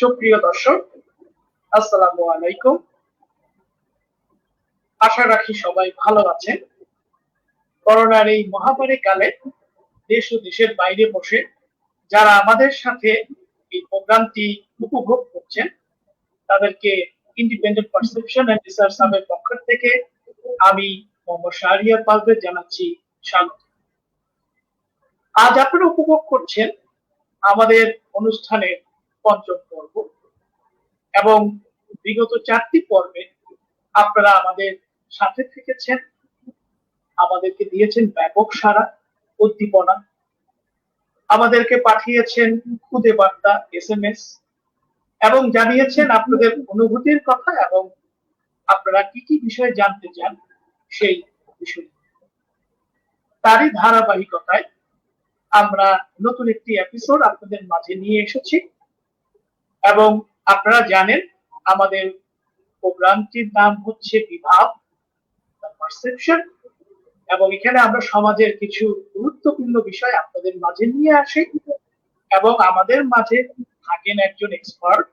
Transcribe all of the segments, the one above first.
সুপ্রিয় দর্শক, আসসালামু আলাইকুম। আশা রাখি সবাই ভালো আছেন। করোনার এই মহামারী কালে দেশ ও দেশের বাইরে বসে যারা আমাদের সাথে এই প্রোগ্রামটি উপভোগ করছেন তাদেরকে ইন্ডিপেন্ডেন্ট পারসেপশন এন্ড রিসার্চ হাবের পক্ষ থেকে আমি মোহাম্মদ শাহরিয়ার পারভেজ জানাচ্ছি স্বাগত। আজ আপনারা উপভোগ করছেন আমাদের অনুষ্ঠানের পঞ্চম পর্ব এবং বিগত 4টি পর্বে আপনারা আমাদের সাথে থেকেছেন, আমাদেরকে দিয়েছেন ব্যাপক সাড়া, উদ্দীপনা, আমাদেরকে পাঠিয়েছেন খুদে বার্তা, SMS এবং জানিয়েছেন আপনাদের অনুভূতির কথা এবং আপনারা কি কি বিষয়ে জানতে চান সেই বিষয়। তারই ধারাবাহিকতায় আমরা নতুন একটি এপিসোড আপনাদের মাঝে নিয়ে এসেছি এবং আপনারা জানেন আমাদের প্রোগ্রামটির নাম হচ্ছে বিভাব, পারসেপশন, এবং এখানে আমরা সমাজের কিছু গুরুত্বপূর্ণ বিষয় আপনাদের মাঝে নিয়ে আসি এবং আমাদের মাঝে থাকেন একজন এক্সপার্ট,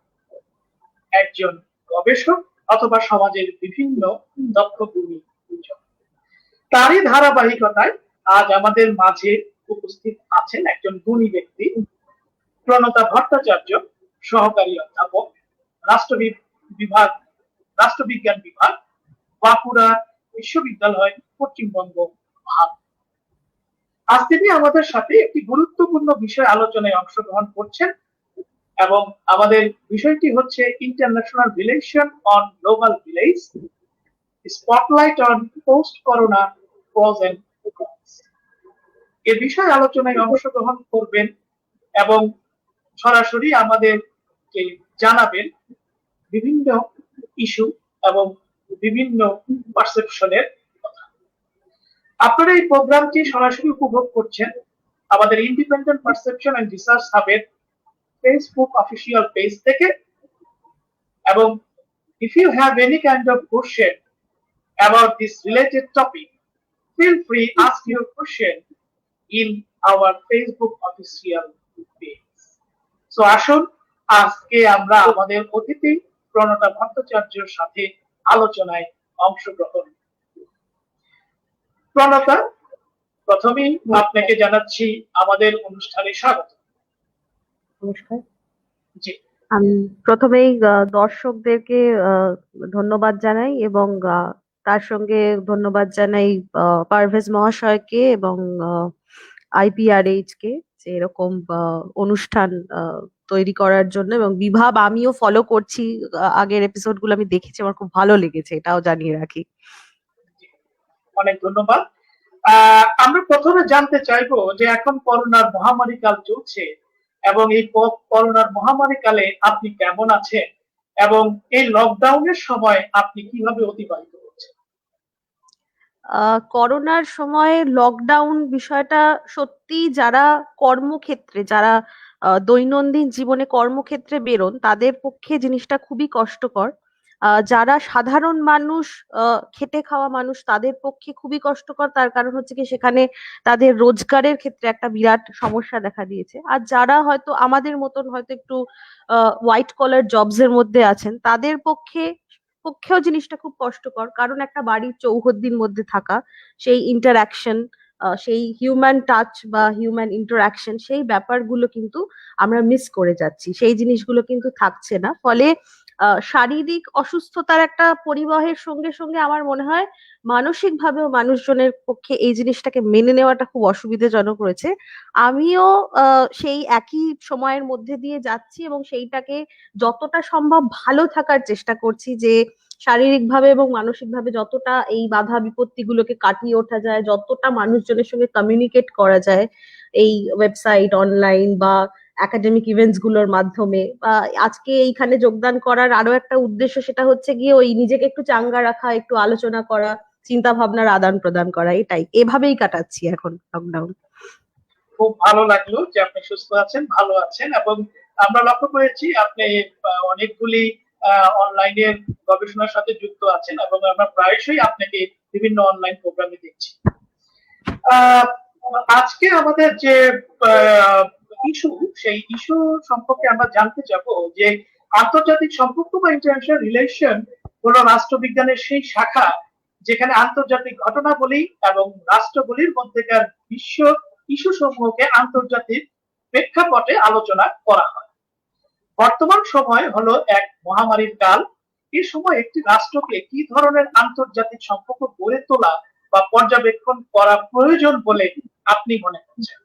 একজন গবেষক অথবা সমাজের বিভিন্ন দক্ষ গুণী। তারই ধারাবাহিকতায় আজ আমাদের মাঝে উপস্থিত আছেন একজন গুণী ব্যক্তি, প্রণতা ভট্টাচার্য, সহকারী অধ্যাপক, রাষ্ট্রবিজ্ঞান বিভাগ, বাঁকুড়া বিশ্ববিদ্যালয়, পশ্চিমবঙ্গ, ভারত। আজ তিনি আমাদের সাথে একটি গুরুত্বপূর্ণ বিষয় আলোচনায় অংশগ্রহণ করছেন এবং আমাদের বিষয়টি হচ্ছে international relation on global village, spotlight on post corona pros and cons. এ বিষয়ে আলোচনায় অংশগ্রহণ করবেন এবং সরাসরি আমাদেরকে জানাবেন বিভিন্ন ইস্যু এবং বিভিন্ন পারসেপশনের কথা। আপনারা এই প্রোগ্রামটি সরাসরি উপভোগ করছেন আমাদের ইন্ডিপেন্ডেন্ট পারসেপশন এন্ড রিসার্চ হাবের ফেসবুক অফিসিয়াল পেজ থেকে এবং if you have any kind of question about this related topic, feel free ask your question in our Facebook official page. So আসুন আজকে আমরা আমাদের অতিথি প্রণতা ভট্টাচার্যের সাথে আলোচনায় অংশগ্রহণ। প্রণতা, প্রথমেই আপনাকে জানাচ্ছি আমাদের অনুষ্ঠানে স্বাগত। নমস্কার। জি, আমি প্রথমেই দর্শকদেরকে ধন্যবাদ জানাই এবং তার সঙ্গে ধন্যবাদ জানাই পারভেজ মহাশয়কে এবং IPRH কে যে এরকম অনুষ্ঠান তৈরি করার জন্য, এবং বিভাব আমিও ফলো করছি, আগের এপিসোড গুলো আমি দেখেছি, আমার খুব ভালো লেগেছে, এটাও জানিয়ে রাখি। অনেক ধন্যবাদ। আমরা প্রথমে জানতে চাইবো যে এখন করোনার মহামারী কাল চলছে এবং এই করোনার মহামারী কালে আপনি কেমন আছেন এবং এই লকডাউনের সময় আপনি কিভাবে অতিবাহিত করছেন? করোনার সময় লকডাউন বিষয়টা সত্যি যারা কর্মক্ষেত্রে, যারা দৈনন্দিন জীবনে কর্মক্ষেত্রে বেরোন তাদের পক্ষে জিনিসটা খুবই কষ্টকর। যারা সাধারণ মানুষ, খেটে খাওয়া মানুষ, তাদের পক্ষে খুবই কষ্টকর। তার কারণ হচ্ছে কি সেখানে তাদের রোজগারের ক্ষেত্রে একটা বিরাট সমস্যা দেখা দিয়েছে। আর যারা হয়তো আমাদের মতন হয়তো একটু হোয়াইট কলার জবস এর মধ্যে আছেন তাদের পক্ষেও জিনিসটা খুব কষ্টকর, কারণ একটা বাড়ির চৌহদ্দির মধ্যে থাকা, সেই ইন্টারাকশন, সেই হিউম্যান টাচ বা হিউম্যান ইন্টারাকশন, সেই ব্যাপারগুলো কিন্তু আমরা মিস করে যাচ্ছি, সেই জিনিসগুলো কিন্তু থাকছে না। ফলে শারীরিক অসুস্থতার একটা পরিবাহের সঙ্গে সঙ্গে আমার মনে হয় মানসিক ভাবেও মানুষজনের পক্ষে এই জিনিসটাকে মেনে নেওয়াটা খুব অসুবিধাজনক রয়েছে। আমিও সেই একই সময়ের মধ্যে দিয়ে যাচ্ছি এবং সেইটাকে যতটা সম্ভব ভালো থাকার চেষ্টা করছি, যে শারীরিকভাবে এবং মানসিকভাবে যতটা এই বাধা বিপত্তিগুলোকে কাটিয়ে ওঠা যায়, যতটা মানুষজনের সঙ্গে কমিউনিকেট করা যায় এই ওয়েবসাইট, অনলাইন বা একাডেমিক ইভেন্টস গুলোর মাধ্যমে। আজকে এইখানে যোগদান করার আরো একটা উদ্দেশ্য, সেটা হচ্ছে গিয়ে ওই নিজেকে একটু চাঙ্গা রাখা, একটু আলোচনা করা, চিন্তা ভাবনার আদান প্রদান করা, এটাই, এভাবেই কাটাচ্ছি এখন লকডাউন। খুব ভালো লাগলো যে আপনি সুস্থ আছেন, ভালো আছেন এবং আমরা লক্ষ্য করেছি আপনি অনেকগুলি অনলাইনের গবেষণার সাথে যুক্ত আছেন এবং আমরা প্রায়শই আপনাকে বিভিন্ন অনলাইন প্রোগ্রামে দেখছি। আজকে আমাদের যে ইস্যু, সেই ইস্যু সম্পর্কে আমরা জানতে চাবো যে আন্তর্জাতিক সম্পর্ক বা ইন্টারন্যাশনাল রিলেশন হলো রাষ্ট্রবিজ্ঞানের সেই শাখা যেখানে আন্তর্জাতিক ঘটনাবলী এবং রাষ্ট্রগুলির মধ্যেকার বিশ্ব ইস্যু সমূহকে আন্তর্জাতিক প্রেক্ষাপটে আলোচনা করা হয়। বর্তমান সময় হলো এক মহামারীর কাল। এই সময় একটি রাষ্ট্রকে কি ধরনের আন্তর্জাতিক সম্পর্ক গড়ে তোলা বা পর্যবেক্ষণ করা প্রয়োজন বলে আপনি মনে করছেন?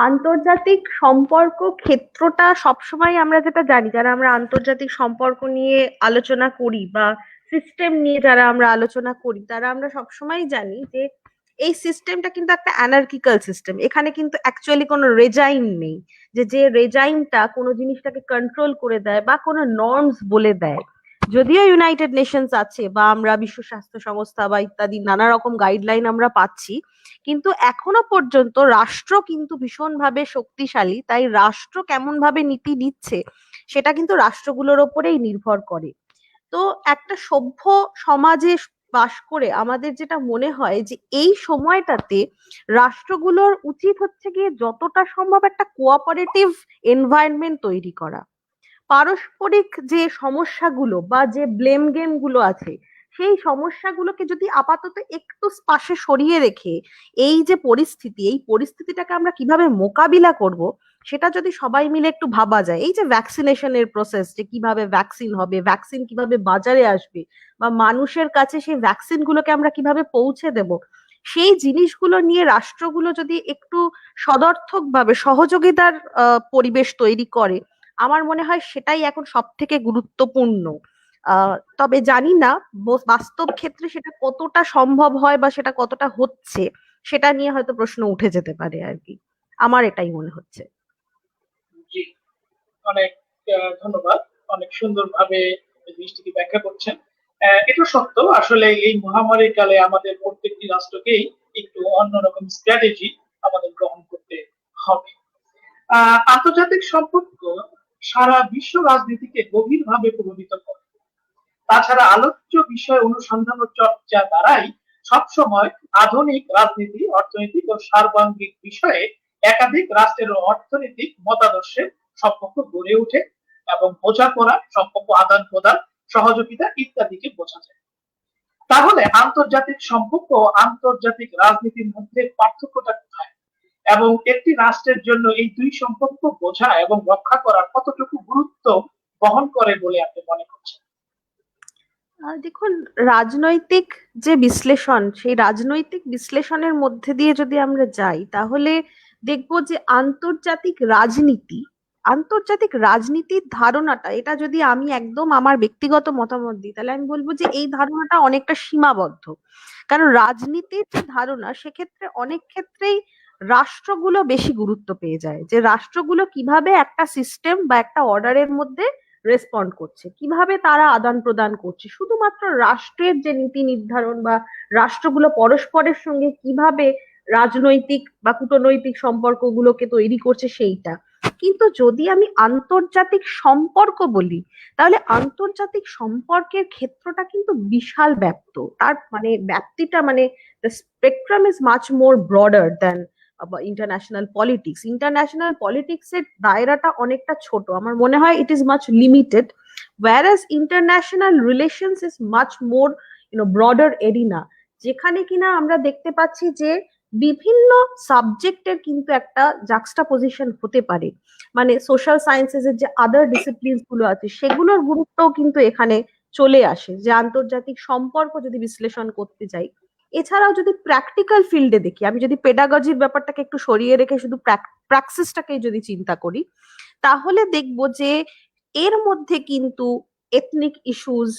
আন্তর্জাতিক সম্পর্ক ক্ষেত্রটা সবসময় আমরা যেটা জানি, যারা আমরা আন্তর্জাতিক সম্পর্ক নিয়ে আলোচনা করি বা সিস্টেম নিয়ে যারা আমরা আলোচনা করি, তারা আমরা সবসময় জানি যে এই সিস্টেমটা কিন্তু একটা অ্যানার্কিক্যাল সিস্টেম। এখানে কিন্তু অ্যাকচুয়ালি কোনো রেজাইম নেই যে রেজাইমটা কোনো জিনিসটাকে কন্ট্রোল করে দেয় বা কোনো নর্মস বলে দেয়। যদিও ইউনাইটেড নেশনস আছে বা আমরা বিশ্ব স্বাস্থ্য সংস্থা বা ইত্যাদি নানা রকম গাইডলাইন আমরা পাচ্ছি, কিন্তু এখনো পর্যন্ত রাষ্ট্র কিন্তু ভীষণভাবে শক্তিশালী। তাই রাষ্ট্র কেমন ভাবে নীতি নিচ্ছে সেটা কিন্তু রাষ্ট্রগুলোর ওপরেই নির্ভর করে। তো একটা সভ্য সমাজে বাস করে আমাদের যেটা মনে হয় যে এই সময়টাতে রাষ্ট্রগুলোর উচিত হচ্ছে গিয়ে যতটা সম্ভব একটা কোঅপারেটিভ এনভায়রনমেন্ট তৈরি করা। পারস্পরিক যে সমস্যাগুলো বা যে ব্লেম গেম গুলো আছে, সেই সমস্যাগুলোকে যদি আপাতত একটু পাশে সরিয়ে রেখে এই যে পরিস্থিতি, এই পরিস্থিতিটাকে আমরা কিভাবে মোকাবিলা করব, সেটা যদি সবাই মিলে একটু ভাবা যায়। এই যে ভ্যাকসিনেশনের প্রসেস, যে কিভাবে ভ্যাকসিন হবে, ভ্যাকসিন কিভাবে বাজারে আসবে, বা মানুষের কাছে সেই ভ্যাকসিন গুলোকে আমরা কিভাবে পৌঁছে দেব, সেই জিনিসগুলো নিয়ে রাষ্ট্রগুলো যদি একটু সদর্থক ভাবে সহযোগিতার পরিবেশ তৈরি করে, আমার মনে হয় সেটাই এখন সব থেকে গুরুত্বপূর্ণ। তবে জানি না বাস্তব ক্ষেত্রে সেটা কতটা সম্ভব হয় বা সেটা কতটা হচ্ছে, সেটা নিয়ে হয়তো প্রশ্ন উঠে যেতে পারে আর কি। আমার এটাই মনে হচ্ছে। জি, অনেক ধন্যবাদ। অনেক সুন্দরভাবে এই জিনিসটিকে ব্যাখ্যা করছেন। এটা সত্য, আসলে এই মহামারীর কালে আমাদের প্রত্যেকটি রাষ্ট্রকেই একটু অন্যরকম স্ট্র্যাটেজি আমাদের গ্রহণ করতে হবে। আন্তর্জাতিক সম্পর্ক সারা বিশ্ব রাজনীতিকে গভীরভাবে প্রভাবিত করে। তাছাড়া আলোচ্য বিষয় অনুসন্ধান ও চর্চা দ্বারাই সবসময় আধুনিক রাজনীতি, অর্থনৈতিক ও সার্বাঙ্গিক বিষয়ে একাধিক রাষ্ট্রের অর্থনৈতিক মতাদর্শের সম্পর্ক গড়ে ওঠে এবং বোঝাপড়া, সম্পর্ক আদান প্রদান, সহযোগিতা ইত্যাদিকে বোঝা যায়। তাহলে আন্তর্জাতিক সম্পর্ক ও আন্তর্জাতিক রাজনীতির মধ্যে পার্থক্যটা কোথায়, এবং একটি রাষ্ট্রের জন্য এই দুই সম্পর্ক বোঝা এবং রক্ষা করা কতটুকু গুরুত্ব বহন করে বলে আপনি মনে করছেন? দেখুন, রাজনৈতিক যে বিশ্লেষণ, সেই রাজনৈতিক বিশ্লেষণের মধ্যে দিয়ে যদি আমরা যাই, তাহলে দেখব যে আন্তর্জাতিক রাজনীতির ধারণাটা, এটা যদি আমি একদম আমার ব্যক্তিগত মতামত দিই, তাহলে আমি বলবো যে এই ধারণাটা অনেকটা সীমাবদ্ধ। কারণ রাজনীতির যে ধারণা, সেক্ষেত্রে অনেক ক্ষেত্রেই রাষ্ট্রগুলো বেশি গুরুত্ব পেয়ে যায়, যে রাষ্ট্রগুলো কিভাবে একটা সিস্টেম বা একটা অর্ডারের মধ্যে রেসপন্ড করছে, কিভাবে তারা আদান প্রদান করছে, শুধুমাত্র রাষ্ট্রের যে নীতি নির্ধারণ বা রাষ্ট্রগুলো পরস্পরের সঙ্গে কিভাবে রাজনৈতিক বা কূটনৈতিক সম্পর্কগুলোকে তৈরি করছে সেইটা। কিন্তু যদি আমি আন্তর্জাতিক সম্পর্ক বলি, তাহলে আন্তর্জাতিক সম্পর্কের ক্ষেত্রটা কিন্তু বিশাল ব্যাপ্ত। তার মানে ব্যাপ্তিটা, মানে the spectrum is much more broader than international politics এর দায়রাটা অনেকটা ছোট, আমার মনে হয় it is much limited, whereas international relations is much more broader arena, যেখানে কিনা আমরা দেখতে পাচ্ছি যে বিভিন্ন সাবজেক্টের কিন্তু একটা জাক্সটাপোজিশন হতে পারে। মানে সোশ্যাল সায়েন্সেস এর যে আদার ডিসিপ্লিনস গুলো আছে, সেগুলোর গুরুত্বও কিন্তু এখানে চলে আসে, যে আন্তর্জাতিক সম্পর্ক যদি বিশ্লেষণ করতে যাই। এছাড়াও যদি প্র্যাকটিক্যাল ফিল্ডে দেখি, আমি যদি পেডাগজির ব্যাপারটাকে একটু সরিয়ে রেখে শুধু প্র্যাকসিসটাকে যদি চিন্তা করি, তাহলে দেখব যে এর মধ্যে কিন্তু ethnic issues,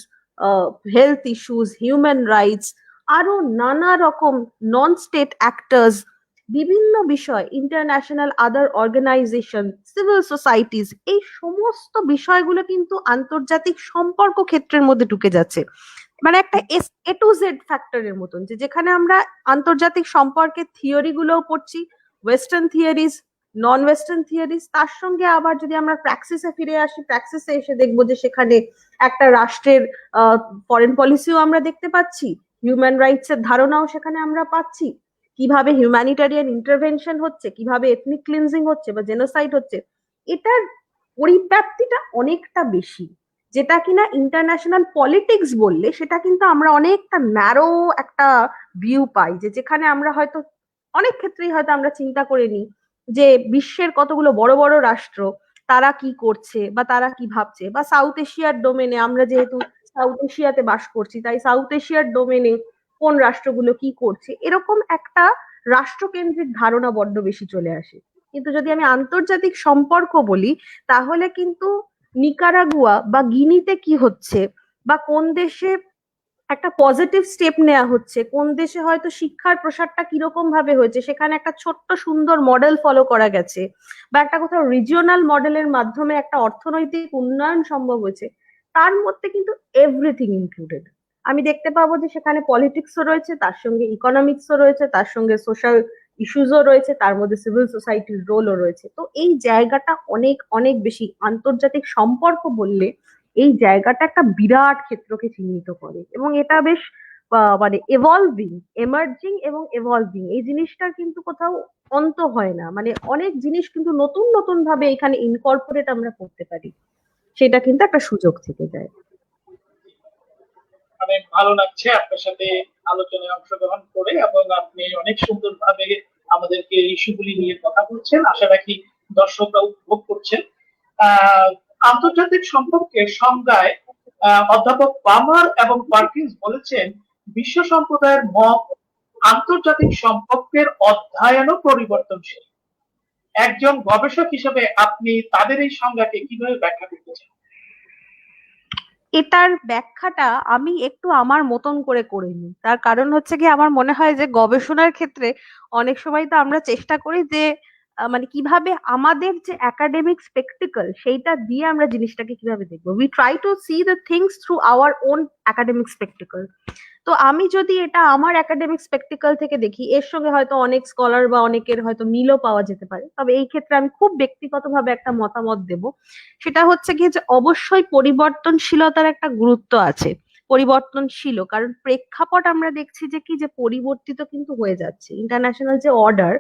health issues, human rights, আরো নানা রকম নন স্টেট অ্যাক্টর্স, বিভিন্ন বিষয়, ইন্টারন্যাশনাল আদার অর্গানাইজেশন, সিভিল সোসাইটিস, এই সমস্ত বিষয়গুলো কিন্তু আন্তর্জাতিক সম্পর্ক ক্ষেত্রের মধ্যে ঢুকে যাচ্ছে। মানে একটা এ টু জেড ফ্যাক্টরের মতন, যে যেখানে আমরা আন্তর্জাতিক সম্পর্কের থিওরি গুলোও পড়ছি, ওয়েস্টার্ন থিওরিজ, নন ওয়েস্টার্ন থিওরিজ, তার সঙ্গে আবার যদি আমরা প্র্যাকসিসে ফিরে আসি, প্র্যাকসিসে এসে দেখবো যে সেখানে একটা রাষ্ট্রের ফরেন পলিসিও আমরা দেখতে পাচ্ছি, হিউম্যান রাইটস এর ধারণাও সেখানে আমরা পাচ্ছি, কিভাবে হিউম্যানিটারিয়ান ইন্টারভেনশন হচ্ছে, কিভাবে এথনিক ক্লিনজিং হচ্ছে বা জেনোসাইড হচ্ছে। এটার পরিব্যাপ্তিটা অনেকটা বেশি, যেটা কিনা ইন্টারন্যাশনাল পলিটিক্স বললে সেটা কিন্তু আমরা অনেকটা ন্যারো একটা ভিউ পাই, যে যেখানে আমরা হয়তো অনেক ক্ষেত্রেই হয়তো আমরা চিন্তা করে নিই যে বিশ্বের কতগুলো বড় বড় রাষ্ট্র তারা কি করছে বা তারা কি ভাবছে, বা সাউথ এশিয়ার ডোমেনে, আমরা যেহেতু সাউথ এশিয়াতে বাস করছি তাই সাউথ এশিয়ার ডোমেনে কোন রাষ্ট্রগুলো কি করছে, এরকম একটা রাষ্ট্রকেন্দ্রিক ধারণা বড্ড বেশি চলে আসে। কিন্তু যদি আমি আন্তর্জাতিক সম্পর্ক বলি, তাহলে কিন্তু নিকারাগুয়া বা গিনিতে কি হচ্ছে, বা কোন দেশে একটা পজিটিভ স্টেপ নেওয়া হচ্ছে, কোন দেশে হয়তো শিক্ষার প্রসারটা কিরকম ভাবে হয়েছে, সেখানে একটা ছোট্ট সুন্দর মডেল ফলো করা গেছে, বা একটা কোথাও রিজিওনাল মডেলের মাধ্যমে একটা অর্থনৈতিক উন্নয়ন সম্ভব হয়েছে, তার মধ্যে কিন্তু এভরিথিং ইনক্লুডেড। আমি দেখতে পাবো যে সেখানে পলিটিক্সও রয়েছে, তার সঙ্গে ইকোনমিক্সও রয়েছে, তার সঙ্গে সোশ্যাল ইস্যুজও রয়েছে, তার মধ্যে সিভিল সোসাইটির রোলও রয়েছে। তো এই জায়গাটা অনেক অনেক বেশি, আন্তর্জাতিক সম্পর্ক বললে এই জায়গাটা একটা বিরাট ক্ষেত্রকে চিহ্নিত করে, এবং এটা বেশ মানে এভলভিং, এমার্জিং এবং এভলভিং, এই জিনিসটার কিন্তু কোথাও অন্ত হয় না। মানে অনেক জিনিস কিন্তু নতুন নতুন ভাবে এখানে ইনকর্পোরেট আমরা করতে পারি, সেটা কিন্তু একটা সুযোগ থেকে যায়। অনেক ভালো লাগছে আপনার সাথে আলোচনায় অংশগ্রহণ করে, এবং আপনি অনেক সুন্দরভাবে আমাদেরকে ইস্যুগুলি নিয়ে কথা বলছেন। আশা রাখি দর্শকরা উপভোগ করছেন। আহ আন্তর্জাতিক সম্পর্কের সংজ্ঞায় অধ্যাপক পামার এবং পার্কিন্স বলেছেন, বিশ্ব সম্প্রদায়ের মত আন্তর্জাতিক সম্পর্কের অধ্যয়ন ও পরিবর্তনশীল। একজন গবেষক হিসেবে আপনি তাদের এই সংজ্ঞাকে কিভাবে ব্যাখ্যা করতে চান? এটার ব্যাখ্যাটা আমি একটু আমার মতন করে করে নিই। তার কারণ হচ্ছে কি, আমার মনে হয় যে গবেষণার ক্ষেত্রে অনেক সময় তো আমরা চেষ্টা করি যে মানে কিভাবে আমাদের যে একাডেমিক স্পেকটিকল সেইটা দিয়ে আমরা জিনিসটাকে কিভাবে দেখবো, we try to see the things through our own academic spectacle. তো আমি যদি এটা আমার একাডেমিক স্পেকটিকল থেকে দেখি, এর সঙ্গে হয়তো অনেক স্কলার বা অনেকের হয়তো মিলও পাওয়া যেতে পারে, তবে এই ক্ষেত্রে আমি খুব ব্যক্তিগতভাবে একটা মতামত দেব। সেটা হচ্ছে কি, যে অবশ্যই পরিবর্তনশীলতার একটা গুরুত্ব আছে। পরিবর্তনশীল কারণ প্রেক্ষাপট আমরা দেখছি যে কি, যে পরিবর্তিত কিন্তু হয়ে যাচ্ছে, ইন্টারন্যাশনাল যে অর্ডার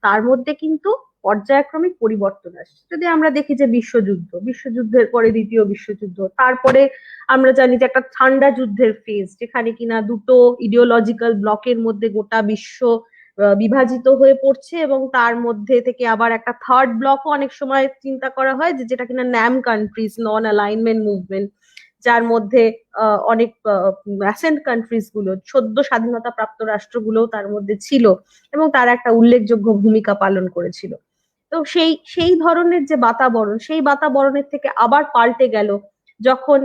তার মধ্যে কিন্তু পর্যায়ক্রমিক পরিবর্তন আসছে। যদি আমরা দেখি যে বিশ্বযুদ্ধের পরে দ্বিতীয় বিশ্বযুদ্ধ, তারপরে আমরা জানি যে একটা ঠান্ডা যুদ্ধের ফেজ, যেখানে কিনা দুটো ইডিওলজিক্যাল ব্লকের মধ্যে গোটা বিশ্ব বিভাজিত হয়ে পড়ছে, এবং তার মধ্যে থেকে আবার একটা থার্ড ব্লকও অনেক সময় চিন্তা করা হয়, যে যেটা কিনা ন্যাম কান্ট্রিজ, নন অ্যালাইনমেন্ট মুভমেন্ট, যার মধ্যে অনেক ন্যাসেন্ট কান্ট্রিজ গুলো, সদ্য স্বাধীনতা প্রাপ্ত রাষ্ট্রগুলো তার মধ্যে ছিল, এবং তারা একটা উল্লেখযোগ্য ভূমিকা পালন করেছিল। তো সেই সেই ধরনের যে বাতাবরণ, সেই বাতাবরণের থেকে আবার পাল্টে গেল যখন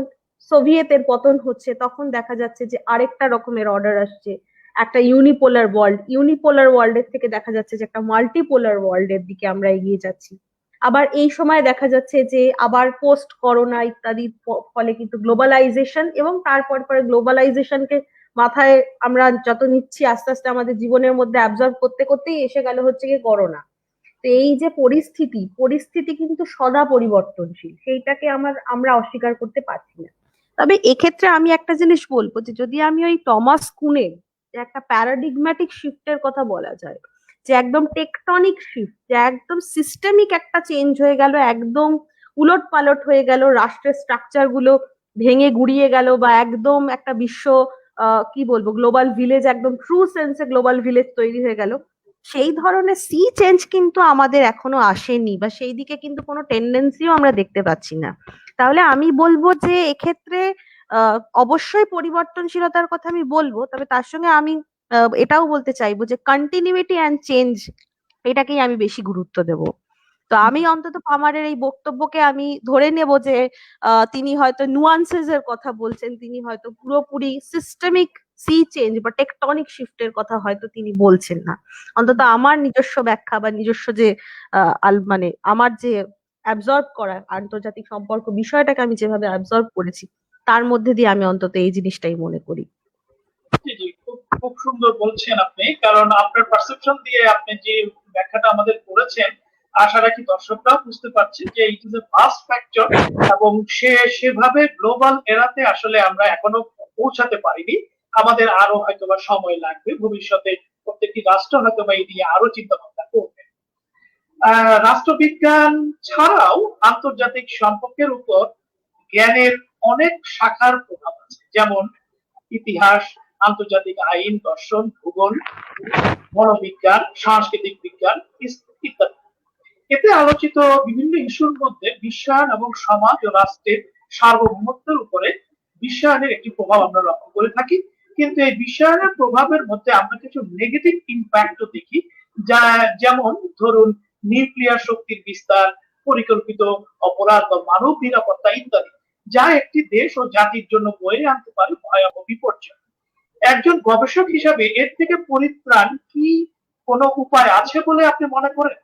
সোভিয়েতের পতন হচ্ছে, তখন দেখা যাচ্ছে যে আরেকটা রকমের অর্ডার আসছে, একটা ইউনিপোলার ওয়ার্ল্ডের থেকে দেখা যাচ্ছে যে একটা মাল্টিপোলার ওয়ার্ল্ডের দিকে আমরা এগিয়ে যাচ্ছি। আবার এই সময় দেখা যাচ্ছে যে আবার পোস্ট করোনা ইত্যাদি ফলে কিন্তু গ্লোবালাইজেশন, এবং তারপর পরে গ্লোবালাইজেশনকে মাথায় আমরা যত নিচ্ছি, আস্তে আস্তে আমাদের জীবনের মধ্যে অ্যাবজর্ব করতে করতেই এসে গেল হচ্ছে কি করোনা। তো এই যে পরিস্থিতি, পরিস্থিতি কিন্তু সদা পরিবর্তনশীল, সেইটাকে আমরা অস্বীকার করতে পারছি না। তবে এক্ষেত্রে আমি একটা জিনিস বলবো, যে যদি আমি ওই টমাস কুনের যে একটা প্যারাডিগম্যাটিক শিফটের কথা বলা যায়, যে একদম টেকটনিক শিফট, যে একদম সিস্টেমিক একটা চেঞ্জ হয়ে গেল, একদম উলট পালট হয়ে গেল, রাষ্ট্রের স্ট্রাকচার গুলো ভেঙে গুড়িয়ে গেল, বা একদম একটা বিশ্ব কি বলবো গ্লোবাল ভিলেজ, একদম ট্রু সেন্সে গ্লোবাল ভিলেজ তৈরি হয়ে গেল, সেই ধরনের সি চেঞ্জ কিন্তু আমাদের এখনো আসেনি, বা সেই দিকে কিন্তু কোনো টেন্ডেন্সিও আমরা দেখতে পাচ্ছি না। তাহলে আমি বলবো যে এক্ষেত্রে অবশ্যই পরিবর্তনশীলতার কথা আমি বলবো, তবে তার সঙ্গে আমি এটাও বলতে চাইবো যে কন্টিনিউইটি অ্যান্ড চেঞ্জ, এটাকেই আমি বেশি গুরুত্ব দেব। তো আমি অন্তত পামারের এই বক্তব্যকে আমি ধরে নেব যে তিনি হয়তো নুয়ান্সেস এর কথা বলছেন, তিনি হয়তো পুরোপুরি সিস্টেমিক সি চেঞ্জ বা টেকটনিক শিফটের কথা হয়তো তিনি বলছেন না। অন্তত আমার নিজস্ব ব্যাখ্যা বা নিজস্ব যে মানে আমার যে অ্যাবজর্ব করা আন্তর্জাতিক সম্পর্ক বিষয়টাকে আমি যেভাবে অ্যাবজর্ব করেছি, তার মধ্যে দিয়ে আমি অন্তত এই জিনিসটাই মনে করি। জি জি, খুব খুব সুন্দর বলছেন আপনি, কারণ আপনার পারসেপশন দিয়ে আপনি যে ব্যাখ্যাটা আমাদের করেছেন, আশা রাখি দর্শকরাও বুঝতে পারছে যে it is a fast factor, এবং সেভাবে গ্লোবাল এরাতে আসলে আমরা এখনো পৌঁছাতে পারিনি। আমাদের আরো হয়তোবা সময় লাগবে, ভবিষ্যতে প্রত্যেকটি রাষ্ট্র হয়তোবা এই নিয়ে আরো চিন্তা ভাবনা করবে। রাষ্ট্রবিজ্ঞান ছাড়াও আন্তর্জাতিক সম্পর্কের উপর জ্ঞানের অনেক শাখার প্রভাব আছে, যেমন ইতিহাস, আন্তর্জাতিক আইন, দর্শন, ভূগোল, মনোবিজ্ঞান, সাংস্কৃতিক বিজ্ঞান ইত্যাদি। এতে আলোচিত বিভিন্ন ইস্যুর মধ্যে বিশ্বায়ন এবং সমাজ ও রাষ্ট্রের সার্বভৌমত্বের উপরে বিশ্বায়নের একটি প্রভাব আমরা লক্ষ্য করে থাকি। কিন্তু এই বিশ্বায়নের প্রভাবের মধ্যে আমরা কিছু নেগেটিভ ইম্প্যাক্টও দেখি, যা যেমন ধরুন নিউক্লিয়ার শক্তির বিস্তার, পরিকল্পিত অপরাধ বা মানব নিরাপত্তা ইত্যাদি, যা একটি দেশ ও জাতির জন্য বয়ে আনতে পারে ভয়াবহ বিপর্যয়। একজন গবেষক হিসাবে এর থেকে পরিত্রাণ কি কোনো উপায় আছে বলে আপনি মনে করেন?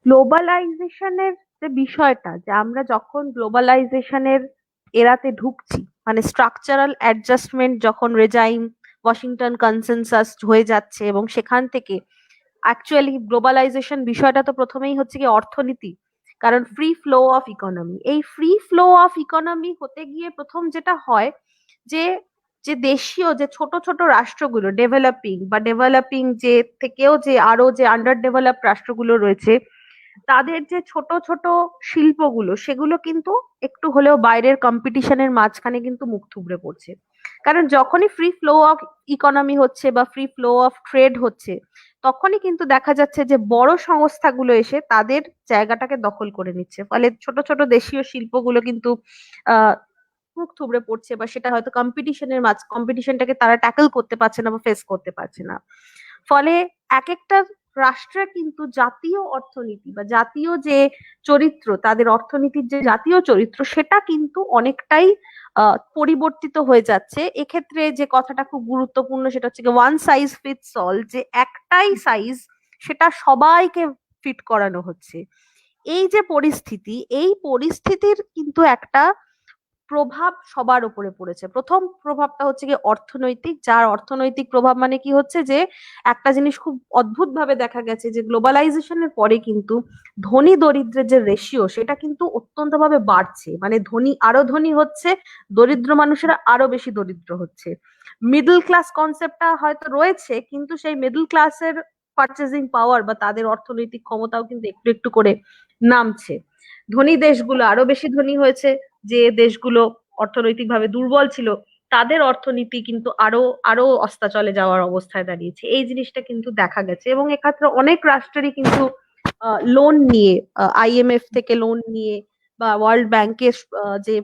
গ্লোবালাইজেশনের যে বিষয়টা, যে আমরা যখন গ্লোবালাইজেশনের এরাতে ঢুকছি, মানে স্ট্রাকচারাল অ্যাডজাস্টমেন্ট যখন রেজাইম, ওয়াশিংটন কনসেনসাস হয়ে যাচ্ছে, এবং সেখান থেকে অ্যাকচুয়ালি গ্লোবালাইজেশন বিষয়টা তো প্রথমেই হচ্ছে কি অর্থনীতি, কারণ ফ্রি ফ্লো অফ ইকোনমি। এই ফ্রি ফ্লো অফ ইকোনমি হতে গিয়ে প্রথম যেটা হয় যে যে দেশীয় যে ছোট ছোট রাষ্ট্রগুলো, ডেভেলপিং বা ডেভেলপিং যে থেকেও যে আরো যে আন্ডার ডেভেলপ রাষ্ট্রগুলো রয়েছে, তাদের যে ছোট ছোট শিল্পগুলো সেগুলো কিন্তু একটু হলেও বাইরের কম্পিটিশনের মাঝখানে কিন্তু মুখ থুবড়ে পড়ছে। কারণ যখনই ফ্রি ফ্লো অফ ইকোনমি হচ্ছে বা ফ্রি ফ্লো অফ ট্রেড হচ্ছে, তখনই কিন্তু দেখা যাচ্ছে যে বড় সংস্থাগুলো এসে তাদের জায়গাটাকে দখল করে নিচ্ছে, ফলে ছোট ছোট দেশীয় শিল্পগুলো কিন্তু আহ মুখ থুবড়ে পড়ছে, বা সেটা হয়তো কম্পিটিশনটাকে তারা ট্যাকল করতে পারছে না বা ফেস করতে পারছে না। ফলে এক একটা রাষ্ট্রের কিন্তু জাতীয় অর্থনীতি বা জাতীয় যে চরিত্র, তাদের অর্থনীতির যে জাতীয় চরিত্র, সেটা কিন্তু অনেকটাই পরিবর্তিত হয়ে যাচ্ছে। এক্ষেত্রে যে কথাটা খুব গুরুত্বপূর্ণ সেটা হচ্ছে ওয়ান সাইজ ফিটস অল, যে একটাই সাইজ সেটা সবাইকে ফিট করানো হচ্ছে। এই যে পরিস্থিতি, এই পরিস্থিতির কিন্তু একটা প্রভাব সবার উপরে পড়েছে। প্রথম প্রভাবটা হচ্ছে কি অর্থনৈতিক, যার অর্থনৈতিক প্রভাব মানে কি হচ্ছে যে একটা জিনিস খুব অদ্ভুত ভাবে দেখা গেছে যে গ্লোবালাইজেশনের পরে কিন্তু ধনী দরিদ্রের যে রেশিও সেটা কিন্তু অত্যন্ত ভাবে বাড়ছে, মানে ধনী আরো ধনী হচ্ছে, দরিদ্র মানুষেরা আরো বেশি দরিদ্র হচ্ছে। মিডল ক্লাস কনসেপ্টটা হয়তো রয়েছে, কিন্তু সেই মিডল ক্লাসের পারচেজিং পাওয়ার বা তাদের অর্থনৈতিক ক্ষমতাও কিন্তু একটু একটু করে নামছে। ধনী দেশগুলো আরো বেশি ধনী হয়েছে, যে দেশগুলো অর্থনৈতিকভাবে দুর্বল ছিল তাদের অর্থনীতি কিন্তু আরো আরো অস্তাচলে যাওয়ার অবস্থায় দাঁড়িয়েছে। এই জিনিসটা কিন্তু দেখা গেছে, এবং এক্ষেত্রে অনেক রাষ্ট্রেরই কিন্তু লোন নিয়ে, আইএমএফ থেকে লোন নিয়ে বা ওয়ার্ল্ড ব্যাংকের যে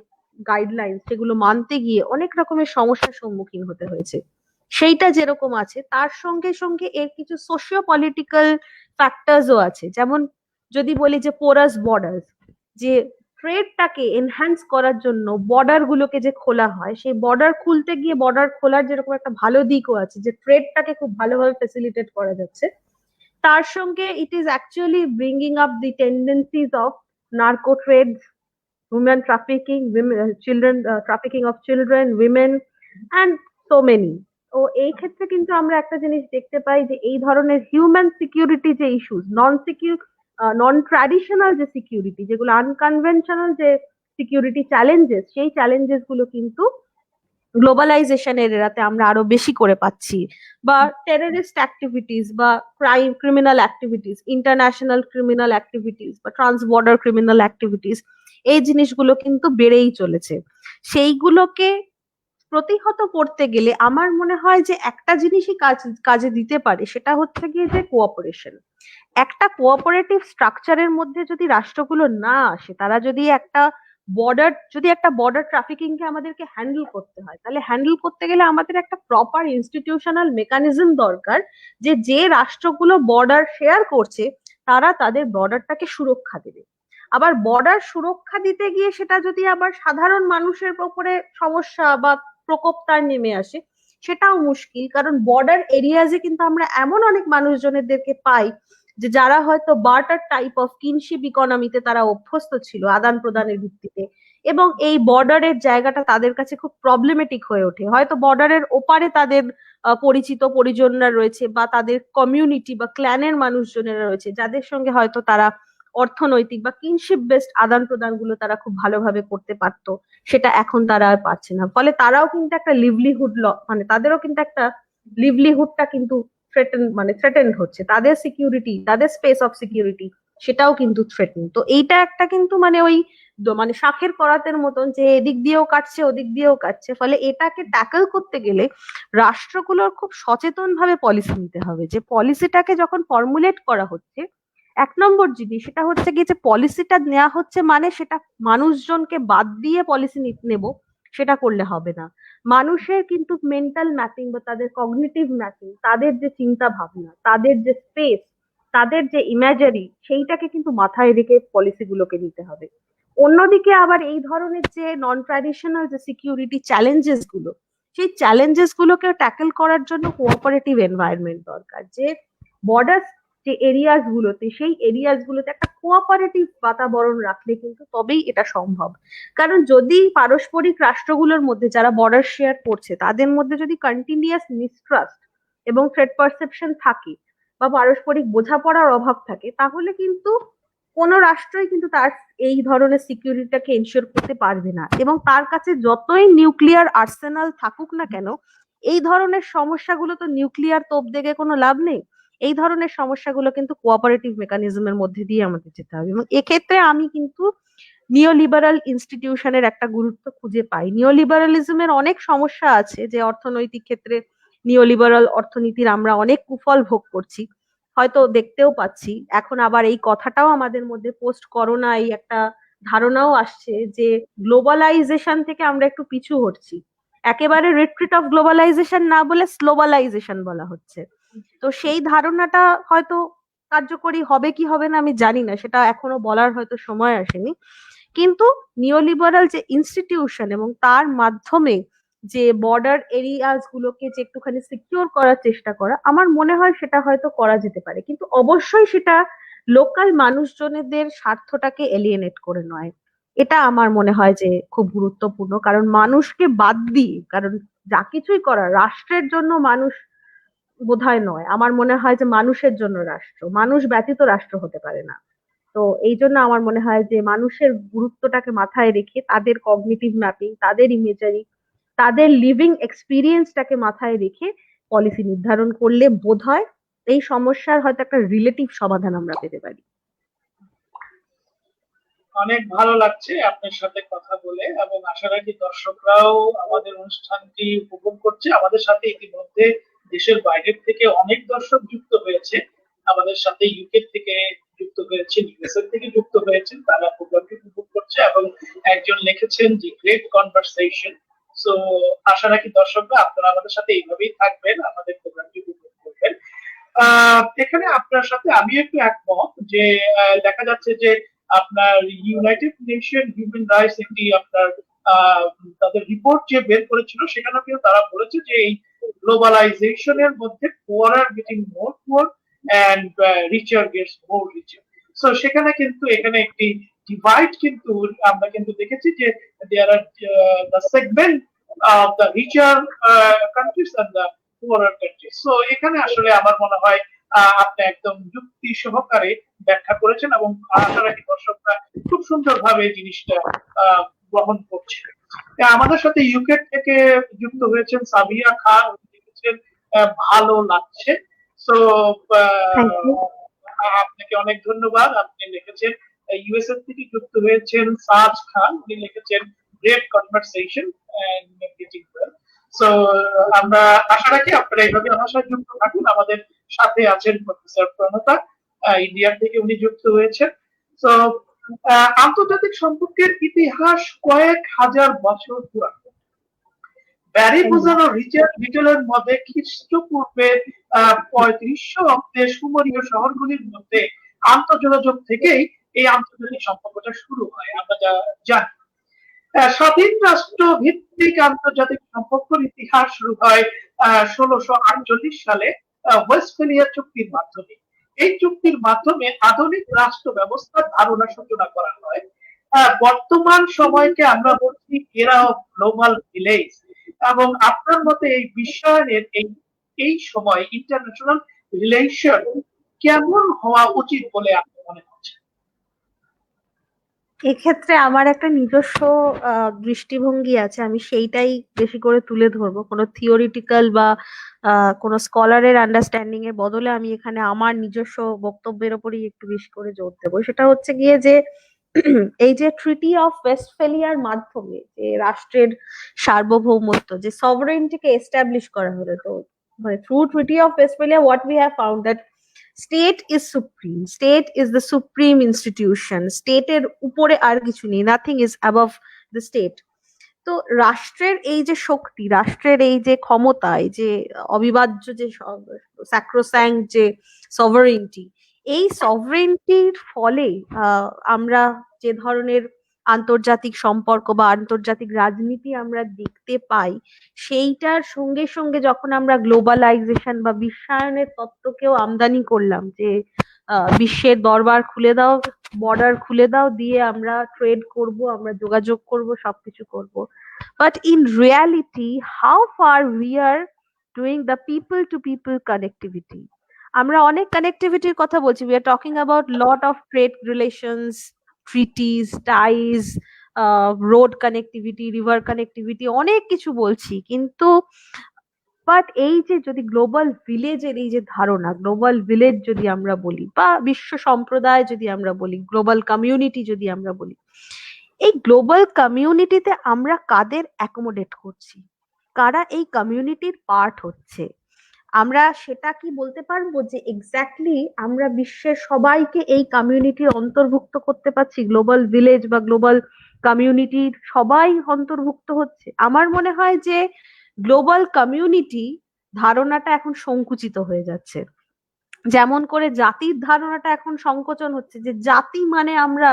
গাইডলাইন সেগুলো মানতে গিয়ে অনেক রকমের সমস্যার সম্মুখীন হতে হয়েছে। সেইটা যেরকম আছে, তার সঙ্গে সঙ্গে এর কিছু সোশিও পলিটিক্যাল ফ্যাক্টরসও আছে। যেমন যদি বলি যে পোরাস বর্ডার, যে ট্রেডটাকে এনহ্যান্স করার জন্য বর্ডার গুলোকে যে খোলা হয়, সেই বর্ডার খুলতে গিয়ে বর্ডার খোলার যেরকম একটা ভালো দিকও আছে, যে ট্রেডটাকে খুব ভালোভাবে ফেসিলিটেট করা যাচ্ছে, তার সঙ্গে it is actually bringing up the tendencies of narco trade, women trafficking, women, children trafficking of children, women, and so many. ও এই ক্ষেত্রে কিন্তু আমরা একটা জিনিস দেখতে পাই যে এই ধরনের হিউম্যান সিকিউরিটি যে ইস্যুস, নন ট্র্যাডিশনাল যে সিকিউরিটি, যেগুলো আনকনভেনশনাল যে সিকিউরিটি চ্যালেঞ্জেস, সেই চ্যালেঞ্জেস গুলো কিন্তু গ্লোবালাইজেশনের এরাতে আমরা আরো বেশি করে পাচ্ছি। বা টেররিস্ট অ্যাক্টিভিটিস বা criminal activities, international criminal activities বা ট্রান্সবর্ডার ক্রিমিনাল অ্যাক্টিভিটিস, এই জিনিসগুলো কিন্তু বেড়েই চলেছে। সেইগুলোকে প্রতিহত করতে গেলে আমার মনে হয় যে একটা জিনিসই কাজে দিতে পারে, সেটা হচ্ছে গিয়ে যে কোঅপারেশন। একটা কোঅপারেটিভ স্ট্রাকচারের মধ্যে যদি রাষ্ট্রগুলো না আসে, তারা যদি একটা বর্ডার ট্রাফিকিং কে আমাদেরকে হ্যান্ডেল করতে হয়, তাহলে হ্যান্ডেল করতে গেলে আমাদের একটা প্রপার ইনস্টিটিউশনাল মেকানিজম দরকার, যে যে রাষ্ট্রগুলো বর্ডার শেয়ার করছে তারা তাদের বর্ডারটাকে সুরক্ষা দেবে। আবার বর্ডার সুরক্ষা দিতে গিয়ে সেটা যদি আবার সাধারণ মানুষের উপরে সমস্যা বা প্রকোপ তার নেমে আসে, সেটাও মুশকিল। কারণ বর্ডার এরিয়াজে কিন্তু আমরা এমন অনেক মানুষজনেরদেরকে পাই যে যারা হয়তো বার্টার টাইপ অফ কিনশিপ ইকোনমিতে তারা অভ্যস্ত ছিল, আদান প্রদানের ভিত্তিতে, এবং এই বর্ডারের জায়গাটা তাদের কাছে খুব প্রবলেমেটিক হয়ে ওঠে। হয়তো বর্ডারের ওপারে তাদের পরিচিত পরিজনরা রয়েছে, বা তাদের কমিউনিটি বা ক্ল্যানের মানুষজনেরা রয়েছে, যাদের সঙ্গে হয়তো তারা অর্থনৈতিক বা কিনশিপ বেসড আদান প্রদান গুলো তারা খুব ভালোভাবে করতে পারতো, সেটা এখন তারা আর পারছে না। ফলে তারাও কিন্তু একটা লিভলিহুড, মানে তাদেরও কিন্তু একটা লিভলিহুডটা কিন্তু থ্রেটেন্ড হচ্ছে, তাদের সিকিউরিটি, তাদের স্পেস অফ সিকিউরিটি সেটাও কিন্তু থ্রেটেন। তো এইটা একটা কিন্তু মানে ওই শাঁখের করাতের মতন, যে এদিক দিয়েও কাটছে ওদিক দিয়েও কাটছে। ফলে এটাকে ট্যাকল করতে গেলে রাষ্ট্রগুলোর খুব সচেতন ভাবে পলিসি নিতে হবে। যে পলিসিটাকে যখন ফর্মুলেট করা হচ্ছে, এক নম্বর জিনিস সেটা হচ্ছে কি, যে পলিসিটা নেওয়া হচ্ছে মানে সেটা মানুষজনকে বাদ দিয়ে পলিসি নেব সেটা করলে হবে না। মানুষের কিন্তু মেন্টাল ম্যাপিং বা তাদের কগনিটিভ ম্যাপিং, তাদের যে চিন্তা ভাবনা, তাদের যে স্পেস, তাদের যে ইমাজারি, সেইটাকে কিন্তু মাথায় রেখে পলিসি গুলোকে নিতে হবে। অন্যদিকে আবার এই ধরনের যে নন ট্র্যাডিশনাল যে সিকিউরিটি চ্যালেঞ্জেস গুলো, সেই চ্যালেঞ্জেস গুলোকে ট্যাকেল করার জন্য কোঅপারেটিভ এনভায়রনমেন্ট দরকার। যে বর্ডার যে এরিয়াস গুলোতে, সেই এরিয়াস গুলোতে একটা কোঅপারেটিভ বাতাবরণ রাখলে কিন্তু তবেই এটা সম্ভব। কারণ যদি পারস্পরিক রাষ্ট্রগুলোর মধ্যে যারা বর্ডার শেয়ার করছে তাদের মধ্যে যদি কন্টিনিউয়াস মিসট্রাস্ট এবং থ্রেট পারসেপশন থাকে, বা পারস্পরিক বোঝাপড়ার অভাব থাকে, তাহলে কিন্তু কোনো রাষ্ট্রই কিন্তু তার এই ধরনের সিকিউরিটিটাকে এনশিওর করতে পারবে না। এবং তার কাছে যতই নিউক্লিয়ার আর্সেনাল থাকুক না কেন, এই ধরনের সমস্যাগুলো তো নিউক্লিয়ার তোপ দেখে কোনো লাভ নেই। এই ধরনের সমস্যাগুলো কিন্তু কোঅপারেটিভ মেকানিজমের মধ্যে দিয়ে আমাদের যেতে হবে। এবং এক্ষেত্রে আমি কিন্তু নিওলিবারাল ইনস্টিটিউশনের একটা গুরুত্ব খুঁজে পাই। নিওলিবারালিজমের অনেক সমস্যা আছে, যে অর্থনৈতিক ক্ষেত্রে নিওলিবারাল অর্থনীতির আমরা অনেক কুফল ভোগ করছি, হয়তো দেখতেও পাচ্ছি। এখন আবার এই কথাটাও আমাদের মধ্যে পোস্ট করোনা এই একটা ধারণাও আসছে যে গ্লোবালাইজেশন থেকে আমরা একটু পিছু হটছি। একেবারে রিট্রিট অফ গ্লোবালাইজেশন না বলে স্লোবালাইজেশন বলা হচ্ছে। তো সেই ধারণাটা হয়তো কার্যকরী হবে কি হবে না আমি জানি না, সেটা এখনো বলার হয়তো সময় আসেনি। কিন্তু নিওলিবারাল যে ইনস্টিটিউশন এবং তার মাধ্যমে যে বর্ডার এরিয়াস গুলোকে যে একটুখানি সিকিউর করার চেষ্টা করা, আমার মনে হয় সেটা হয়তো করা যেতে পারে, কিন্তু অবশ্যই সেটা লোকাল মানুষজনদের স্বার্থটাকে এলিয়েনেট করে নয়। এটা আমার মনে হয় যে খুব গুরুত্বপূর্ণ। কারণ মানুষকে বাদ দিয়ে, কারণ যা কিছুই করা রাষ্ট্রের জন্য মানুষ বোধহয় নয়, আমার মনে হয় যে মানুষের জন্য রাষ্ট্র, মানুষ ব্যতীত রাষ্ট্র হতে পারে না। তো এই জন্য আমার মনে হয় যে মানুষের গুরুত্বটাকে মাথায় রেখে, তাদের কগনিটিভ ম্যাপিং, তাদের ইমেজারি, তাদের লিভিং এক্সপিরিয়েন্সটাকে মাথায় রেখে পলিসি নির্ধারণ করলে বোধহয় এই সমস্যার হয়তো একটা রিলেটিভ সমাধান আমরা পেতে পারি। অনেক ভালো লাগছে আপনার সাথে কথা বলে, এবং আশা রাখি দর্শকরাও আমাদের অনুষ্ঠানটি উপভোগ করছে। আমাদের সাথে ইতিমধ্যে দেশের বাইরের থেকে অনেক দর্শক যুক্ত হয়েছে, আমাদের সাথে ইউকে থেকে যুক্ত হয়েছেন, ইউএসএ থেকে যুক্ত হয়েছেন, তারা প্রোগ্রামটি উপভোগ করছে এবং একজন লিখেছেন যে গ্রেট কনভারসেশন। সো আশা রাখি দর্শকরা আপনারা আমাদের সাথে এইভাবেই থাকবেন, আমাদের প্রোগ্রামটি উপভোগ করবেন। এখানে আপনার সাথে আমি একটু একমত যে দেখা যাচ্ছে যে আপনার ইউনাইটেড নেশন হিউম্যান রাইটস একটি আপনার আহ, তাদের রিপোর্ট যে বের করেছিল, সেখানে কিন্তু তারা বলেছে যে এই গ্লোবালাইজেশনের মধ্যে poor are getting more poor and richer gets more richer. So সেখানে কিন্তু এখানে একটি ডিভাইড কিন্তু আমরা কিন্তু দেখেছি যে there are the segment of the richer countries and the poor countries. So এখানে আসলে আমার মনে হয় আপনি একদম যুক্তি সহকারে ব্যাখ্যা করেছেন, এবং আশা রাখি দর্শকরা খুব সুন্দরভাবে জিনিসটা গ্রহণ করছে। আমাদের সাথে ইউকে থেকে যুক্ত হয়েছেন সাবিয়া খান, উনি লিখেছেন ভালো লাগছে। So thank you. আপনাকে অনেক ধন্যবাদ। আপনি লিখেছেন ইউএসএ থেকে যুক্ত হয়েছেন সাজ খান, উনি লিখেছেন great conversation and getting well. So আমরা আশা রাখি আপনারা এইভাবে আমার সাথে যুক্ত থাকুন। আমাদের সাথে আছেন প্রফেসর প্রণতা, ইন্ডিয়া থেকে উনি যুক্ত হয়েছেন। তো আন্তর্জাতিক সম্পর্কের ইতিহাস কয়েক হাজার বছর পুরানো। ব্যারি বোঝানো রিচার্ড লিটলের মধ্যে খ্রিস্টপূর্বে 3500 অব্দে সুমেরীয় শহরগুলির মধ্যে আন্তঃযোগাযোগ থেকেই এই আন্তর্জাতিক সম্পর্কটা শুরু হয়, আমরা যা জানি। স্বাধীন রাষ্ট্র ভিত্তিক আন্তর্জাতিক সম্পর্কের ইতিহাস শুরু হয় 1648 সালে ওয়েস্টফেলিয়া চুক্তির মাধ্যমে। এই চুক্তির মাধ্যমে আধুনিক রাষ্ট্র ব্যবস্থার ধারণা সূচনা করা হয়। বর্তমান সময়কে আমরা বলছি এরা অফ গ্লোবাল ভিলেজ। এবং আপনার মতে এই বিশ্বায়নের এই সময় ইন্টারন্যাশনাল রিলেশন কেমন হওয়া উচিত বলে আপনি মনে করছেন? এক্ষেত্রে আমার একটা নিজস্ব দৃষ্টিভঙ্গি আছে, আমি সেইটাই বেশি করে তুলে ধরবো। কোনো থিওরিটিক্যাল বা কোনো স্কলারের আন্ডারস্ট্যান্ডিং এর বদলে আমি এখানে আমার নিজস্ব বক্তব্যের ওপরই একটু বেশি করে জোর দেবো। সেটা হচ্ছে গিয়ে যে এই যে ট্রিটি অফ ওয়েস্টফেলিয়ার মাধ্যমে যে রাষ্ট্রের সার্বভৌমত্ব, যে সভারেন্টিকে এস্টাবলিশ করা হলো, তো মানে through treaty of Westphalia what we have found that state is supreme, state is the supreme institution, স্টেটের উপরে আর কিছু নেই, nothing is above the state. তো রাষ্ট্রের এই যে শক্তি, রাষ্ট্রের এই যে ক্ষমতা, এই যে অবিভাজ্য যে স্যাক্রোস্যাঙ্ক যে সভারেন্টি, এই সভারেন্টির ফলে আমরা যে ধরনের আন্তর্জাতিক সম্পর্ক বা আন্তর্জাতিক রাজনীতি আমরা দেখতে পাই, সেইটার সঙ্গে সঙ্গে যখন আমরা গ্লোবালাইজেশন বা বিশ্বায়নের তত্ত্বকেও আমদানি করলাম, যে বিশ্বের দরবার খুলে দাও, বর্ডার খুলে দাও, দিয়ে আমরা ট্রেড করব, আমরা যোগাযোগ করব, সবকিছু করব, but in reality how far we are doing the people to people connectivity? আমরা অনেক কানেক্টিভিটির কথা বলছি, we are talking about lot of trade relations, treaties, ties, road connectivity, river connectivity, অনেক কিছু বলছি, কিন্তু বাট এই যে যদি গ্লোবাল ভিলেজের এই যে ধারণা, গ্লোবাল ভিলেজ যদি আমরা বলি বা বিশ্ব সম্প্রদায় যদি আমরা বলি, গ্লোবাল কমিউনিটি যদি আমরা বলি, এই গ্লোবাল কমিউনিটিতে আমরা কাদের অ্যাকোমোডেট করছি, কারা এই কমিউনিটির পার্ট হচ্ছে? আমরা সেটা কি বলতে পারবো যে এক্স্যাক্টলি আমরা বিশ্বের সবাইকে এই কমিউনিটির অন্তর্ভুক্ত করতে পারছি? গ্লোবাল ভিলেজ বা গ্লোবাল কমিউনিটির সবাই অন্তর্ভুক্ত হচ্ছে? আমার মনে হয় যে গ্লোবাল কমিউনিটি ধারণাটা এখন সংকুচিত হয়ে যাচ্ছে। যেমন করে জাতির ধারণাটা এখন সংকোচন হচ্ছে, যে জাতি মানে আমরা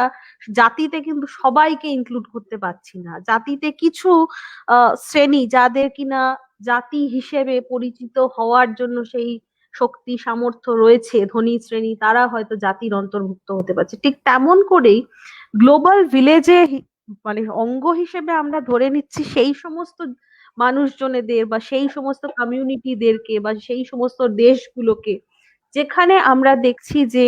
জাতিতে কিন্তু সবাইকে ইনক্লুড করতে পারছি না, জাতিতে কিছু শ্রেণী যাদের কিনা জাতি হিসেবে পরিচিত হওয়ার জন্য সেই শক্তি সামর্থ্য রয়েছে, ধনী শ্রেণী, তারা হয়তো জাতির অন্তর্ভুক্ত হতে পারছে। ঠিক তেমন করেই গ্লোবাল ভিলেজে মানে অঙ্গ হিসেবে আমরা ধরে নিচ্ছি সেই সমস্ত মানুষজনেদের বা সেই সমস্ত কমিউনিটিদেরকে বা সেই সমস্ত দেশগুলোকে, যেখানে আমরা দেখছি যে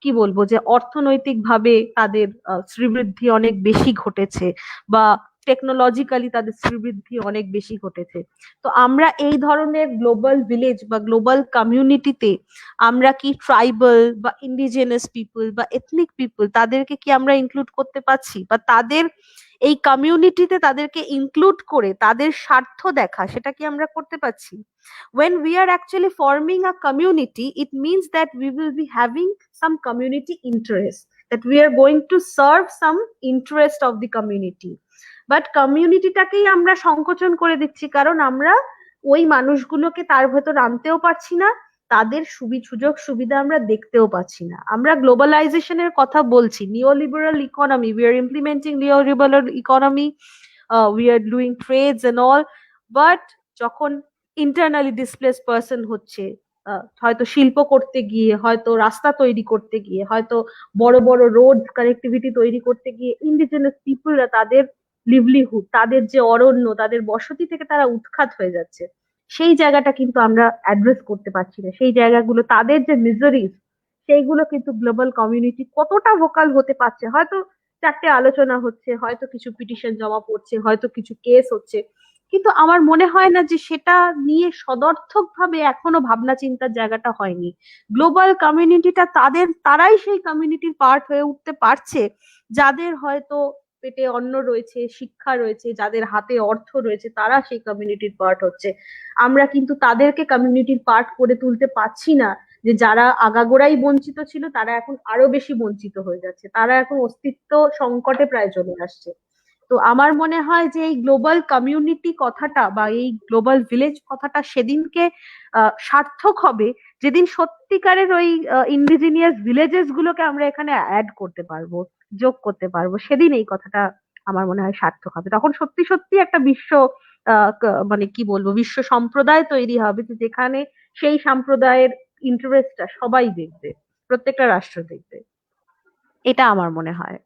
কি বলবো, যে অর্থনৈতিকভাবে তাদের শ্রীবৃদ্ধি অনেক বেশি ঘটেছে বা টেকনোলজিক্যালি তাদের শ্রীবৃদ্ধি অনেক বেশি ঘটেছে। তো আমরা এই ধরনের গ্লোবাল ভিলেজ বা গ্লোবাল কমিউনিটিতে আমরা কি ট্রাইবাল বা ইন্ডিজেনাস পিপল বা এথনিক পিপল তাদেরকে কি আমরা ইনক্লুড করতে পারছি, বা তাদের এই কমিউনিটিতে তাদেরকে ইনক্লুড করে তাদের স্বার্থ দেখা, সেটা কি আমরা করতে পারছি? When we are actually forming a community, it means that we will be having some community interest, that we are going to serve some interest of the community. But কমিউনিটিটাকেই আমরা সংকোচন করে দিচ্ছি, কারণ আমরা ওই মানুষগুলোকে তার ভেতর আনতেও পারছি না, তাদের সুযোগ সুবিধা আমরা দেখতেও পাচ্ছি না। আমরা গ্লোবালাইজেশনের কথা বলছি, neoliberal economy, we are implementing neoliberal economy, we are doing trades and all, but যখন ইন্টারনালি ডিসপ্লেস পার্সন হচ্ছে, হয়তো শিল্প করতে গিয়ে, হয়তো রাস্তা তৈরি করতে গিয়ে, হয়তো বড় বড় রোড কানেক্টিভিটি তৈরি করতে গিয়ে ইন্ডিজিনাস পিপলরা তাদের লিভলিহুড, তাদের যে অরণ্য, তাদের বসতি থেকে তারা উৎখাত হয়ে যাচ্ছে, সেই জায়গাটা কিন্তু আমরা অ্যাড্রেস করতে পারছি না। সেই জায়গাগুলো, তাদের যে মিজারিজ, সেইগুলো কিন্তু গ্লোবাল কমিউনিটি কতটা ভোকাল হতে পারছে? হয়তো চারটে আলোচনা হচ্ছে, হয়তো কিছু পিটিশন জমা পড়ছে, হয়তো কিছু কেস হচ্ছে, কিন্তু আমার মনে হয় না যে সেটা নিয়ে সদর্থক ভাবে এখনো ভাবনা চিন্তার জায়গাটা হয়নি। গ্লোবাল কমিউনিটিটা তারাই সেই কমিউনিটির পার্ট হয়ে উঠতে পারছে যাদের হয়তো পেটে অন্ন রয়েছে, শিক্ষা রয়েছে, যাদের হাতে অর্থ রয়েছে, তারা সেই কমিউনিটির পার্ট হচ্ছে। আমরা কিন্তু তাদেরকে কমিউনিটির পার্ট করে তুলতে পারছি না, যে যারা আগাগোড়াই বঞ্চিত ছিল তারা এখন আরো বেশি বঞ্চিত হয়ে যাচ্ছে, তারা এখন অস্তিত্ব সংকটে প্রায় চলে আসছে। তো আমার মনে হয় যে এই গ্লোবাল কমিউনিটি কথাটা বা এই গ্লোবাল ভিলেজ কথাটা সেদিনকে সার্থক হবে যেদিন সত্যিকারের ওই ইন্ডিজিনিয়াস ভিলেজেস গুলোকে আমরা এখানে অ্যাড করতে পারবো, যোগ করতে পারবো, সেদিন এই কথাটা আমার মনে হয় সার্থক হবে। তখন সত্যি সত্যি একটা বিশ্ব মানে কি বলবো, বিশ্ব সম্প্রদায় তৈরি হবে, যে যেখানে সেই সম্প্রদায়ের ইন্টারেস্টটা সবাই দেখবে, প্রত্যেকটা রাষ্ট্র দেখবে। এটা আমার মনে হয়।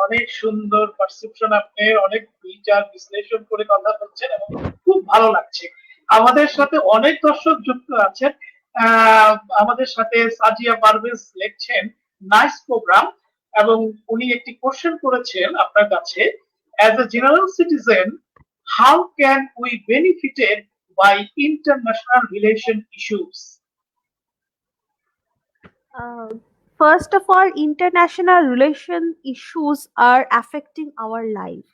অনেক সুন্দর পারসেপশন, আপনি অনেক বিচার বিশ্লেষণ করে কথা বলছেন এবং খুব ভালো লাগছে। আমাদের সাথে অনেক দর্শক যুক্ত আছেন। আমাদের সাথে সাজিয়া পারভেজ লিখছেন, নাইস প্রোগ্রাম, এবং উনি একটি কোশ্চেন করেছেন আপনার কাছে, as a general citizen how can we benefited by international relation issues? Uh, First of all, international relation issues are affecting our life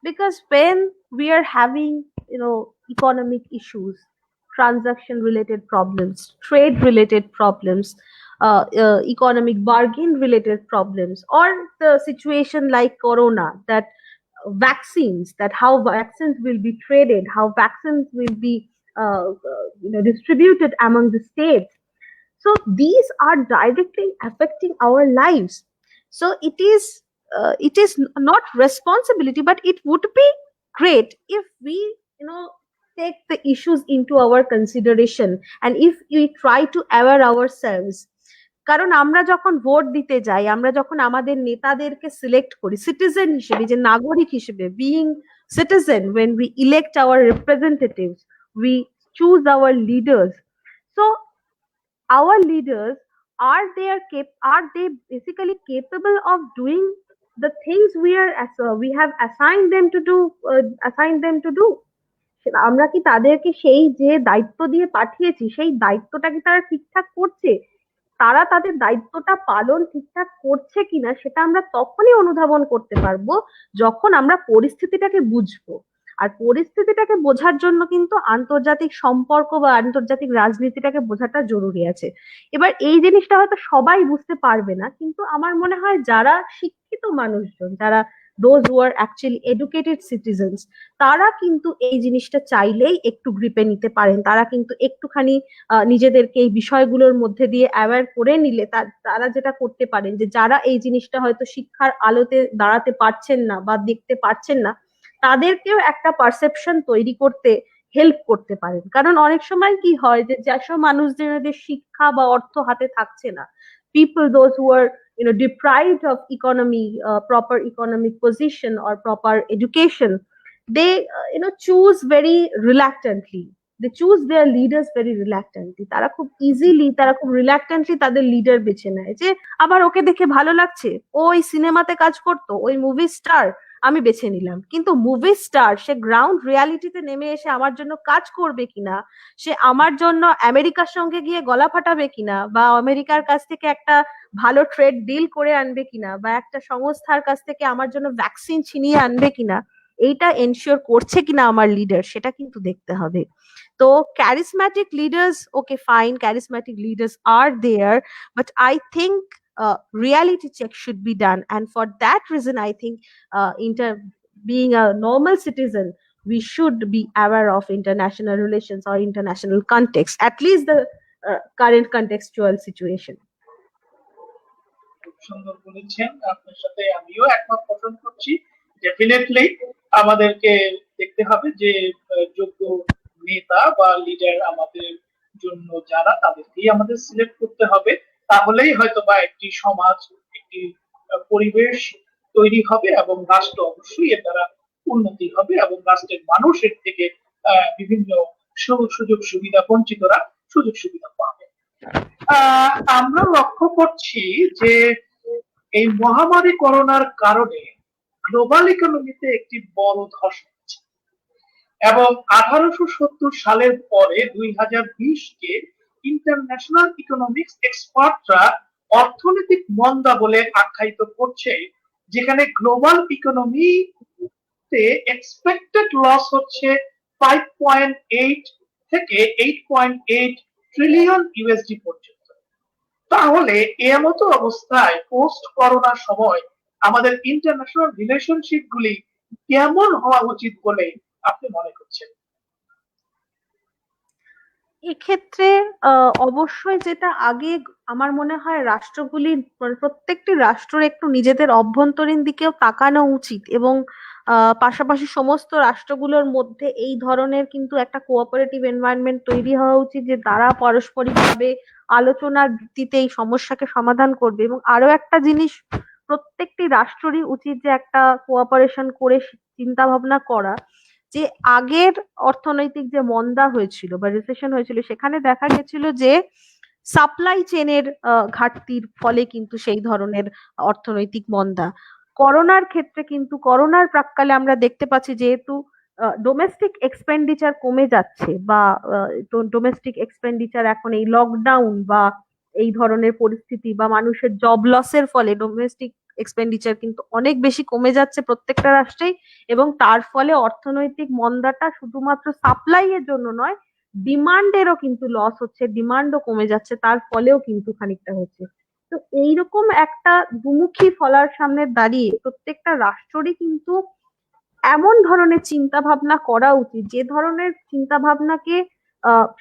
because when we are having, economic issues, transaction related problems, trade related problems, economic bargain related problems, or the situation like corona, that vaccines, that how vaccines will be traded, how vaccines will be distributed among the states. So these are directly affecting our lives. So it is not responsibility, but it would be great if we, take the issues into our consideration, and if we try to aware ourselves. কারণ আমরা যখন vote দিতে যাই, আমরা যখন আমাদের নেতাদেরকে select করি সিটিজেন হিসেবে, যে নাগরিক হিসেবে, being citizen, when we elect our representatives, we choose our leaders. So our leaders, are they basically capable of doing the things we have assigned them to do? আমরা কি তাদেরকে সেই যে দায়িত্ব দিয়ে পাঠিয়েছি সেই দায়িত্বটা কি তারা ঠিকঠাক করছে? তারা তাদের দায়িত্বটা পালন ঠিকঠাক করছে কিনা সেটা আমরা তখনই অনুধাবন করতে পারবো যখন আমরা পরিস্থিতিটাকে বুঝবো। আর পরিস্থিতিটাকে বোঝার জন্য কিন্তু আন্তর্জাতিক সম্পর্ক বা আন্তর্জাতিক রাজনীতিটাকে বোঝাটা জরুরি আছে। এবার এই জিনিসটা হয়তো সবাই বুঝতে পারবে না, কিন্তু আমার মনে হয় যারা শিক্ষিত মানুষজন, যারা those who are actually educated citizens, তারা কিন্তু এই জিনিসটা চাইলেই একটু গ্রিপে নিতে পারেন। তারা কিন্তু একটুখানি নিজেদেরকে এই বিষয়গুলোর মধ্যে দিয়ে অ্যাওয়্যার করে নিলে তারা যেটা করতে পারেন, যে যারা এই জিনিসটা হয়তো শিক্ষার আলোতে দাঁড়াতে পারছেন না বা দেখতে পারছেন না, তাদেরকেও একটা পারসেপশন তৈরি করতে হেল্প করতে পারেন। কারণ অনেক সময় কি হয়, যে যেসব মানুষদের শিক্ষা বা অর্থ হাতে থাকছে না, people those who are deprived of proper economic position or proper education, they choose very reluctantly, they choose their leaders very reluctantly. তারা খুব ইজিলি, তারা খুব রিল্যাক্টেন্টলি তাদের লিডার বেছে নেয়, যে আমার ওকে দেখে ভালো লাগছে, ওই সিনেমাতে কাজ করতো, ওই মুভি স্টার, আমি বেছে নিলাম। কিন্তু মুভি স্টার সে গ্রাউন্ড রিয়ালিটিতে নেমে এসে আমার জন্য কাজ করবে কিনা, সে আমার জন্য আমেরিকার সঙ্গে গিয়ে গলা ফাটাবে কিনা, বা আমেরিকার কাছ থেকে একটা ভালো ট্রেড ডিল করে আনবে কিনা, বা একটা সংস্থার কাছ থেকে আমার জন্য ভ্যাকসিন ছিনিয়ে আনবে কিনা, এইটা এনশিওর করছে কিনা আমার লিডার, সেটা কিন্তু দেখতে হবে। তো charismatic leaders, okay fine, charismatic leaders are there, but I think reality check should be done, and for that reason I think being a normal citizen, we should be aware of international relations or international context, at least the current contextual situation. খুব সুন্দর বলেছেন, আপনার সাথে আমিও একমত পোষণ করছি। Definitely আমাদেরকে দেখতে হবে যে যোগ্য নেতা বা লিডার আমাদের জন্য যারা, তাদেরকেই আমাদের সিলেক্ট করতে হবে। তাহলেই হয়তো বা একটি সমাজ, একটি পরিবেশ তৈরি হবে এবং রাষ্ট্র অবশ্যই এর দ্বারা উন্নতি হবে, এবং রাষ্ট্রের মানুষের থেকে বিভিন্ন সুযোগ সুবিধা বঞ্চিতরা সুযোগ সুবিধা পাবে। আমরা লক্ষ্য করছি যে এই মহামারী করোনার কারণে গ্লোবাল ইকোনমিতে একটি বড় ধস হচ্ছে, এবং 1870 সালের পরে 2020-কে ইন্টারন্যাশনাল ইকোনমিক্স এক্সপার্টরা অর্থনৈতিক মন্দা বলে আখ্যায়িত করছে, যেখানে গ্লোবাল ইকোনমিতে এক্সপেক্টেড লস হচ্ছে 5.8 থেকে 8.8 ট্রিলিয়ন ইউএসডি পর্যন্ত। তাহলে এর মতো অবস্থায় পোস্ট করোনার সময় আমাদের ইন্টারন্যাশনাল রিলেশনশিপ গুলি কেমন হওয়া উচিত বলে আপনি মনে করছেন? এক্ষেত্রে অবশ্যই যেটা আগে আমার মনে হয় রাষ্ট্রগুলির, প্রত্যেকটি রাষ্ট্রের একটু নিজেদের অভ্যন্তরীণ দিকেও তাকানো উচিত, এবং পাশাপাশি সমস্ত রাষ্ট্রগুলোর মধ্যে এই ধরনের কিন্তু একটা কোঅপারেটিভ এনভায়রনমেন্ট তৈরি হওয়া উচিত, যে তারা পারস্পরিকভাবে আলোচনার ভিত্তিতে এই সমস্যাকে সমাধান করবে। এবং আরো একটা জিনিস, প্রত্যেকটি রাষ্ট্রেরই উচিত যে একটা কোঅপারেশন করে চিন্তা ভাবনা করা, যে আগের অর্থনৈতিক যে মন্দা হয়েছিল বা রিসেশন হয়েছিল, সেখানে দেখা গেছিল যে সাপ্লাই চেনের ঘাটতির ফলে কিন্তু সেই ধরনের অর্থনৈতিক মন্দা। করোনার ক্ষেত্রে কিন্তু করোনার প্রাক্কালে আমরা দেখতে পাচ্ছি যেহেতু ডোমেস্টিক এক্সপেন্ডিচার কমে যাচ্ছে বা ডোমেস্টিক এক্সপেন্ডিচার এখন এই লকডাউন বা এই ধরনের পরিস্থিতি বা মানুষের জব লসের ফলে ডোমেস্টিক এক্সপেন্ডিচার কিন্তু অনেক বেশি কমে যাচ্ছে প্রত্যেকটা রাষ্ট্রেই, এবং তার ফলে অর্থনৈতিক মন্দাটা শুধুমাত্র সাপ্লাই এর জন্য নয়, ডিমান্ডেরও কিন্তু লস হচ্ছে, ডিমান্ডও কমে যাচ্ছে, তার ফলেও কিন্তু খানিকটা হচ্ছে। তো এইরকম একটা দুমুখী ফলার সামনে দাঁড়িয়ে প্রত্যেকটা রাষ্ট্ররই কিন্তু এমন ধরনের চিন্তা ভাবনা করা উচিত যে ধরনের চিন্তা ভাবনাকে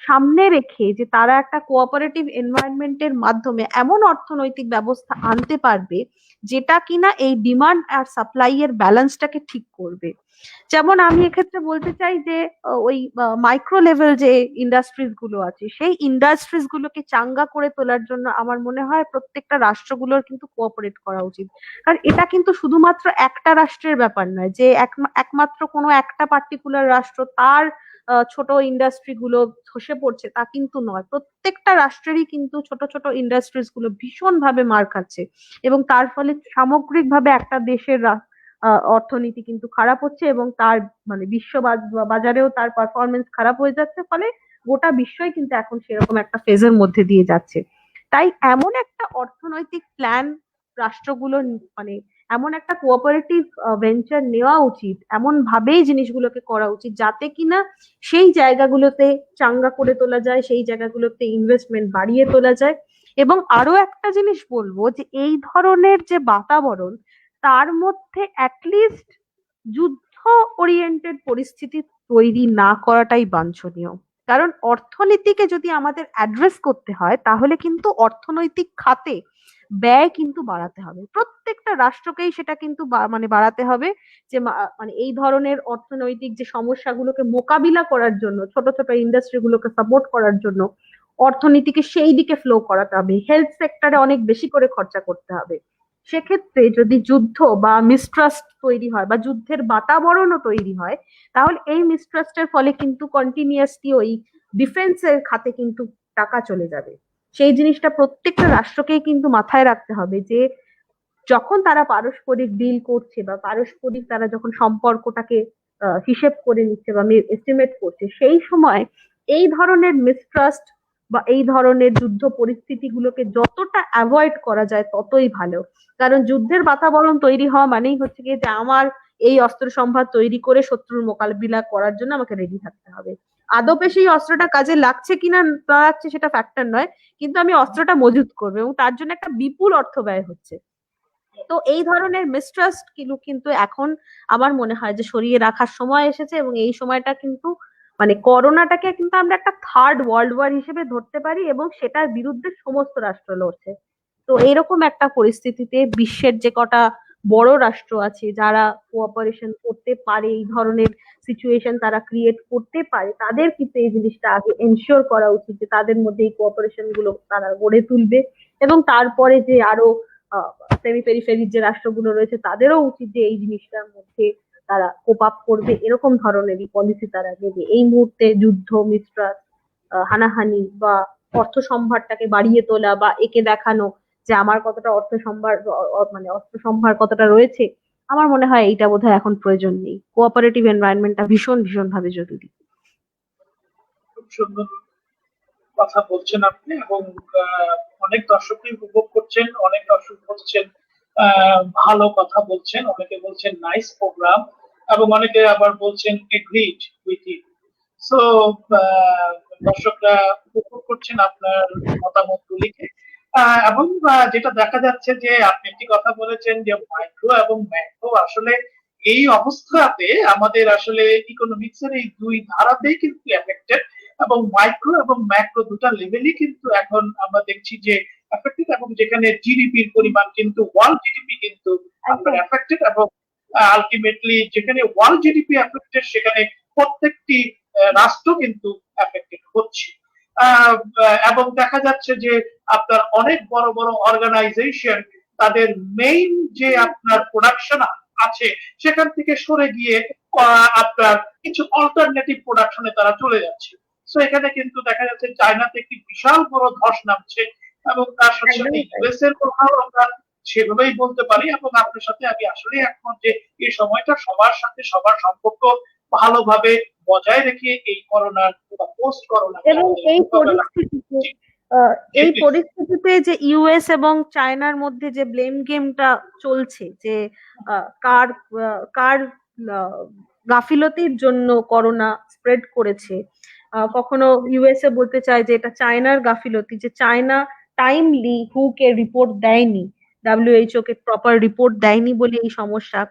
সামনে রেখে যে তারা একটা কোঅপারেটিভ এনভায়রনমেন্টের মাধ্যমে এমন অর্থনৈতিক ব্যবস্থা আনতে পারবে যেটা কিনা এই ডিমান্ড আর সাপ্লাই এর ব্যালেন্সটাকে ঠিক করবে। যেমন আমি এক্ষেত্রে বলতে চাই যে ওই মাইক্রো লেভেল যে ইন্ডাস্ট্রিজ গুলো আছে সেই ইন্ডাস্ট্রিজ গুলোকে চাঙ্গা করে তোলার জন্য আমার মনে হয় প্রত্যেকটা রাষ্ট্রগুলোর কিন্তু কোঅপারেট করা উচিত। কারণ এটা কিন্তু শুধুমাত্র একটা রাষ্ট্রের ব্যাপার নয় যে একমাত্র কোনো একটা পার্টিকুলার রাষ্ট্র তার ছোট ইন্ডাস্ট্রি গুলো ধসে পড়ছে তা কিন্তু নয়, প্রত্যেকটা রাষ্ট্রেরই কিন্তু ছোট ছোট ইন্ডাস্ট্রিজ গুলো ভীষণ ভাবে মার খাচ্ছে, এবং তার ফলে সামগ্রিকভাবে একটা দেশের অর্থনীতি কিন্তু খারাপ হচ্ছে এবং তার মানে বিশ্ব বাজারেও তার পারফরমেন্স খারাপ হয়ে যাচ্ছে, ফলে গোটা বিশ্বই কিন্তু এখন সেরকম একটা ফেজের মধ্যে দিয়ে যাচ্ছে। তাই এমন একটা অর্থনৈতিক প্ল্যান রাষ্ট্রগুলো মানে এমন একটা কোঅপারেটিভ ভেঞ্চার নেওয়া উচিত, এমন ভাবেই জিনিসগুলোকে করা উচিত যাতে কিনা সেই জায়গাগুলোতে চাঙ্গা করে তোলা যায়, সেই জায়গাগুলোতে ইনভেস্টমেন্ট বাড়িয়ে তোলা যায়। এবং আরো একটা জিনিস বলবো যে এই ধরনের যে বাতাবরণ তার মধ্যে অ্যাটলিস্ট যুদ্ধ ওরিয়েন্টেড পরিস্থিতি তৈরি না করাটাই বাঞ্ছনীয়। কারণ অর্থনীতিকে যদি আমাদের অ্যাড্রেস করতে হয় তাহলে কিন্তু অর্থনৈতিক খাতে ব্যয় কিন্তু বাড়াতে হবে, প্রত্যেকটা রাষ্ট্রকেই সেটা কিন্তু মানে বাড়াতে হবে। যে মানে এই ধরনের অর্থনৈতিক যে সমস্যাগুলোকে মোকাবিলা করার জন্য ছোট ছোট ইন্ডাস্ট্রি গুলোকে সাপোর্ট করার জন্য অর্থনীতিকে সেই দিকে ফ্লো করাতে হবে, হেলথ সেক্টরে অনেক বেশি করে খরচা করতে হবে। সেক্ষেত্রে যদি যুদ্ধ বা মিসট্রাস্ট তৈরি হয় বা যুদ্ধের বাতাবরণও তৈরি হয় তাহলে এই মিসট্রাস্টের ফলে কিন্তু কন্টিনিউয়াসলি ওই ডিফেন্সের খাতে কিন্তু টাকা চলে যাবে। সেই জিনিসটা প্রত্যেকটা রাষ্ট্রকেই কিন্তু মাথায় রাখতে হবে যে যখন তারা পারস্পরিক ডিল করছে বা পারস্পরিক তারা যখন সম্পর্কটাকে হিসেব করে নিচ্ছে বা এস্টিমেট করছে সেই সময় এই ধরনের মিসট্রাস্ট বা এই ধরনের যুদ্ধ পরিস্থিতিগুলোকে যতটা অ্যাভয়েড করা যায় ততই ভালো। কারণ যুদ্ধের বাতাবরণ তৈরি হওয়া মানেই হচ্ছে কি যে আমার এই অস্ত্র সম্ভার তৈরি করে শত্রুর মোকাবিলা করার জন্য আমাকে রেডি থাকতে হবে। আদপে সেই অস্ত্রটা কাজে লাগছে কিনা না লাগছে সেটা ফ্যাক্টর নয়, কিন্তু আমি অস্ত্রটা মজুত করবো এবং তার জন্য একটা বিপুল অর্থ ব্যয় হচ্ছে। তো এই ধরনের মিসট্রাস্ট কিন্তু এখন আমার মনে হয় যে সরিয়ে রাখার সময় এসেছে, এবং এই সময়টা কিন্তু মানে করোনাটাকে কিন্তু আমরা একটা থার্ড ওয়ার্ল্ড ওয়ার হিসেবে ধরতে পারি এবং সেটার বিরুদ্ধে সমস্ত রাষ্ট্র লড়ছে। তো এইরকম একটা পরিস্থিতিতে বিশ্বের যে কটা বড় রাষ্ট্র আছে যারা কোঅপারেশন করতে পারে, এই ধরনের সিচুয়েশন তারা ক্রিয়েট করতে পারে, তাদের কিন্তু এই জিনিসটা আগে এনশিওর করা উচিত যে তাদের মধ্যে এই কোঅপারেশন গুলো তারা গড়ে তুলবে, এবং তারপরে যে আরো সেমি পেরিফেরির যে রাষ্ট্রগুলো রয়েছে তাদেরও উচিত যে এই জিনিসটার মধ্যে তারা কোপ আপ করবে, এরকম ধরনেরই পলিসি তারা নেবে। এই মুহূর্তে যুদ্ধ মিসট্রাস্ট হানাহানি বা অর্থ সম্ভারটাকে বাড়িয়ে তোলা বা একে দেখানো যে আমার কতটা অর্থ সম্ভার মানে অর্থ সম্ভার কতটা রয়েছে, আমার মনে হয় এইটা বোধহয় এখন প্রয়োজন নেই। কোঅপারেটিভ এনভায়রনমেন্টটা ভীষণ ভীষণ ভাবে জরুরি। খুব সুন্দর কথা বলছেন আপনি, এবং অনেক দর্শকই উপভোগ করছেন, অনেক দর্শক বলছেন ভালো কথা বলছেন, অনেকে বলছেন নাইস প্রোগ্রাম, এবং অনেকে আবার বলছেন এগ্রিড উইথ ইট। সো দর্শকরা উপভোগ করছেন আপনার মতামতগুলিকে। এবং যেটা দেখা যাচ্ছে যে আপনি একটি কথা বলেছেন যে মাইক্রো এবং ম্যাক্রো আসলে এই অবস্থাতে আমাদের আসলে ইকোনমিক্স এর এই দুই ধারাতেই কিন্তু এফেক্টেড, এবং মাইক্রো এবং ম্যাক্রো দুটা লেভেলই কিন্তু এখন আমরা দেখছি যে এফেক্টেড, এবং যেখানে জিডিপির পরিমাণ কিন্তু ওয়ার্ল্ড জিডিপি কিন্তু আপনার এফেক্টেড, এবং আলটিমেটলি যেখানে ওয়ার্ল্ড জিডিপি এফেক্টেড সেখানে প্রত্যেকটি রাষ্ট্র কিন্তু এফেক্টেড হচ্ছে। এবং দেখা যাচ্ছে যে আপনার অনেক বড় বড় অর্গানাইজেশন তাদের মেইন যে আপনার প্রোডাকশন আছে সেখান থেকে সরে গিয়ে আপনার কিছু অল্টারনেটিভ প্রোডাকশনে তারা চলে যাচ্ছে। তো এখানে কিন্তু দেখা যাচ্ছে চায়নাতে একটি বিশাল বড় ধস নামছে এবং তার সাথে সাথে একদমই তাই। ইউএস এর কথাও আমরা সেভাবেই বলতে পারি এবং আপনার সাথে আমি আসলে একমত যে এই সময়টা সবার সাথে সবার সম্পর্ক ভালোভাবে বজায় রেখে এই করোনা বা পোস্ট করোনা এবং এই মোকাবেলা। পরিস্থিতিতে জি, এই জি, পরিস্থিতিতে যে ইউএস এবং চায়নার মধ্যে যে ব্লেম গেমটা চলছে, যে কার কার গাফিলতির জন্য করোনা স্প্রেড করেছে, কখনো ইউএসএ বলতে চায় যে এটা চায়নার গাফিলতি, যে চায়না টাইমলি হু কে রিপোর্ট দেয়নি, ডাব্লিউএইচও কে প্রপার রিপোর্ট দেয়নি বলে এই সমস্যা।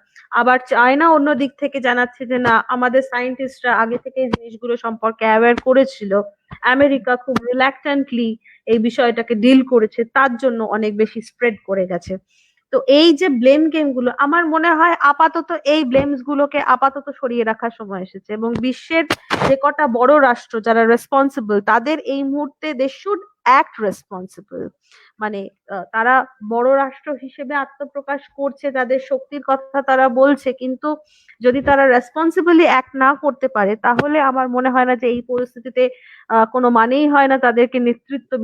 আবার চায়না অন্য দিক থেকে জানাচ্ছে যে না, আমাদের সায়েন্টিস্টরা আগে থেকে এই জিনিসগুলো সম্পর্কে অ্যাওয়্যার করেছিল, আমেরিকা খুব রিল্যাক্টেন্টলি এই বিষয়টাকে ডিল করেছে, তার জন্য অনেক বেশি স্প্রেড করে গেছে। তো এই যে ব্লেম গেম গুলো, আমার মনে হয় আপাতত এই ব্লেমস গুলোকে আপাতত সরিয়ে রাখার সময় এসেছে, এবং বিশ্বের যে কটা বড় রাষ্ট্র যারা রেসপন্সিবল, তাদের এই মুহূর্তে দে শুড অ্যাক্ট রেসপন্সিবল। মানে তারা বড় রাষ্ট্র হিসেবে আত্মপ্রকাশ করছে, তাদের শক্তির কথা তারা বলছে, কিন্তু যদি তারা রেসপন্সিবলি অ্যাক্ট না করতে পারে, তাহলে আমার মনে হয় না যে এই পরিস্থিতিতে কোনো মানেই হয় না তাদেরকে